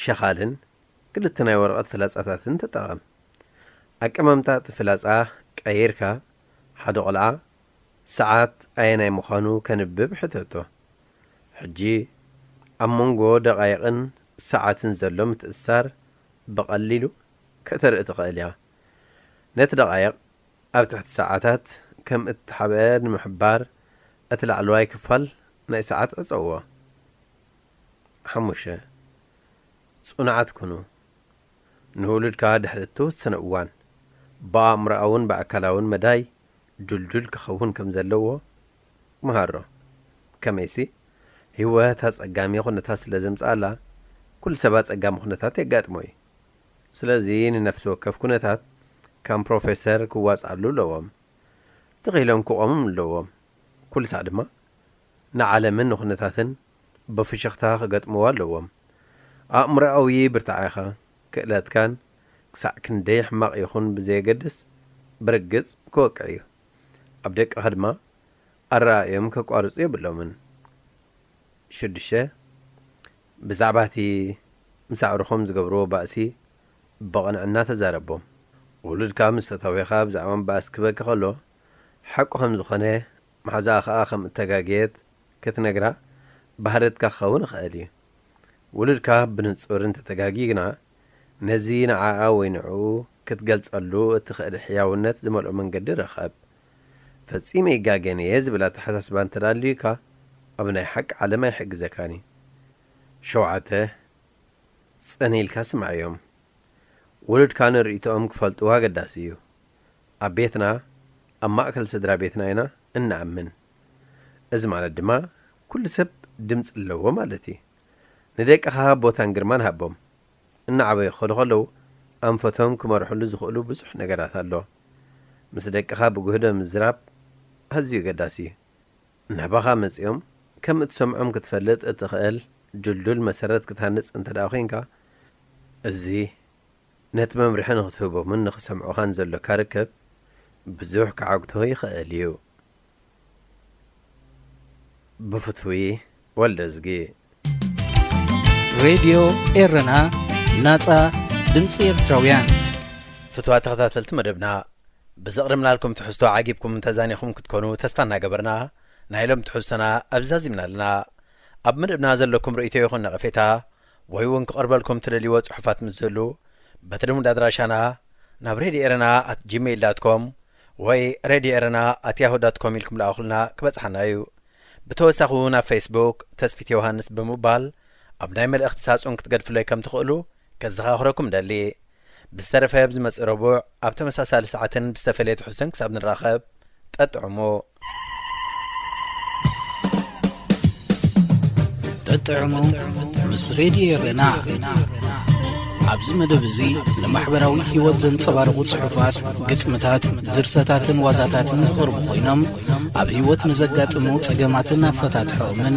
ሸኻልን 2 ናይ ወረቐት ፍላጻታትን ተጠቐም። ኣቀማምጣ ፍላጻ ቀይርካ ሓደ ቆልዓ ሰዓት ኣየናይ ምዃኑ ከንብብ ሕተቶ። ሕጂ ኣብ መንጎ ደቓይቕን ሰዓትን ዘሎ ምትእስሳር ብቐሊሉ ከተርኢ ትኽእል እያ። ነቲ ደቓይቕ ኣብ ትሕቲ ሰዓታት ከም እትሓብአ ንምሕባር እቲ ላዕለዋይ ክፋል ናይ ሰዓት እፀውዎ። 5 ጽኑዓት ኩኑ። ንውሉድካ ድሕሪ እትወሰነ እዋን ብኣእምሮኣውን ብኣካላውን መዳይ ዱልዱል ክኸውን ከም ዘለዎ መሃሮ። ከመይሲ ህይወት ኣጸጋሚ ኩነታት ስለ ዘምጽኣላ ኩሉ ሰባት ጸጋሚ ኩነታት የጋጥሞ እዩ። ስለዚ ንነፍሲ ወከፍ ኩነታት ከም ፕሮፌሰር ክዋጽኣሉ ኣለዎም፣ ትኺሎም ክቖሙም ኣለዎም። ኩሉ ሳዕ ድማ ንዓለምን ንኹነታትን ብፍሽኽታ ክገጥምዎ ኣለዎም። ኣእምሮኣዊ ብርታዓኻ ክእለትካን ክሳዕ ክንደይ ሕማቕ ይኹን ብዘየገድስ ብርግጽ ክወቅዕ እዩ። ኣብ ደቅኻ ድማ ኣረኣዮም ከቋርጹ የብሎምን። 6 ብዛዕባ እቲ ምስ ኣዕሩኾም ዝገብርዎ ባእሲ ብቕንዕና ተዛረቦም። ውሉድካ ምስ ፈታዊኻ ብዛዕባ ባእሲ ክበኪ ከሎ ሓቁ ከም ዝኾነ ማሕዛኣ ኸዓ ከም እተጋግየት ክትነግራ ባህርትካ ክኸውን ይኽእል እዩ። ውሉድካ ብንጹር እንተተጋጊግና ነዚ ንዓኣ ወይ ንዕኡ ክትገልጸሉ እትኽእል ሕያውነት ዝመልኦ መንገዲ ረኸብ። ፈጺመ ይጋገን እየ ዝብል ኣተሓሳስባ እንተዳልዩካ ኣብ ናይ ሓቂ ዓለም ኣይሕግዘካኒ። 7 ጸኒኢልካ ስምዐዮም። ውሉድካ ንርእይቶኦም ክፈልጥዎ ኣገዳሲ እዩ። ኣብ ቤትና ኣብ ማእከል ስድራ ቤትና ኢና እንኣምን። እዚ ማለት ድማ ኩሉ ሰብ ድምፂ ኣለዎ ማለት እዩ። ንደቅኻ ቦታን ግርማን ሃቦም። እናዓበዩ ክኸዱ ከለዉ ኣንፈቶም ክመርሑሉ ዝኽእሉ ብዙሕ ነገራት ኣሎ። ምስ ደቅኻ ብጉህዶ ምዝራብ ኣዝዩ ገዳሲ እዩ። ናባኻ መጺኦም ከም እትሰምዖም ክትፈልጥ እትኽእል ድልዱል መሰረት ክትሃንጽ እንተ ደኣ ኾይንካ እዚ ነቲ መምርሒ ንኽትህቦምን ንኽሰምዖኻን ዘሎካ ርከብ ብዙሕ ክዓግቶ ይኽእል እዩ። ብፍትዊ ወልደዝጊ ሬድዮ ኤረና ናጻ ድምፂ ኤርትራውያን። ፍትዋ ተኸታተልቲ መደብና ብዘቕርምናልኩም ትሕዝቶ ዓጊብኩም ተዛኒኹም ክትኮኑ ተስፋ እናገበርና ናይ ሎም ትሕዝቶና ኣብዛዚምና ኣለና። ኣብ መደብና ዘለኩም ርእይቶ ይኹን ነቐፌታ ወይ እውን ክቐርበልኩም ትደልይዎ ጽሑፋት ምስ ዘሉ በቲ ልሙድ ኣድራሻና ናብ ሬድዮ ኤረና @gmail.com ወይ ሬድዮ ኤረና @yahoo.com ኢልኩም ልኣኹልና ክበጽሓና እዩ። ብተወሳኺ እውን ኣብ ፌስቡክ ተስፊት ዮሃንስ ብምባል ኣብ ናይ መልእኽቲ ሳጹን ክትገድፍለይ ከም ትኽእሉ ከዘኻኽረኩም ደሊ። ብዝተረፈ ብዝመጽእ ረቡዕ ኣብ ተመሳሳሊ ሰዓትን ብዝተፈለየ ትሕዝቶን ክሳብ ንራኸብ ጠጥዕሙ። ጠጥዕሙ ምስ ሬድዮ ኤረና። ኣብዚ መደብ እዚ ንማሕበራዊ ህይወት ዘንጸባርቑ ጽሑፋት፣ ግጥምታት፣ ድርሰታትን ዋዛታትን ዝቐርቡ ኮይኖም ኣብ ህይወት ንዘጋጥሙ ጸገማትን ኣፈታትሖምን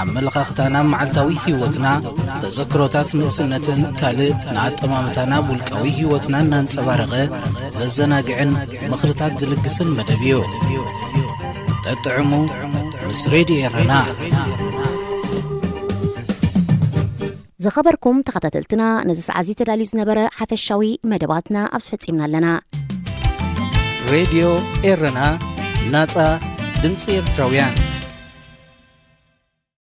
ኣመለኻኽታና መዓልታዊ ህይወትና ተዘክሮታት ንእስነትን ካልእ ንኣጠማምታና ውልቃዊ ህይወትና እናንጸባረቐ ዘዘናግዕን ምኽርታት ዝልግስን መደብ እዩ። ጠጥዕሙ ምስ ሬድዮ ኤረና። ዝኸበርኩም ተኸታተልትና ነዚ ሰዓዚ ተዳልዩ ዝነበረ ሓፈሻዊ መደባትና ኣብዝ ፈጺምና ኣለና። ሬድዮ ኤረና ናጻ ድምፂ ኤርትራውያን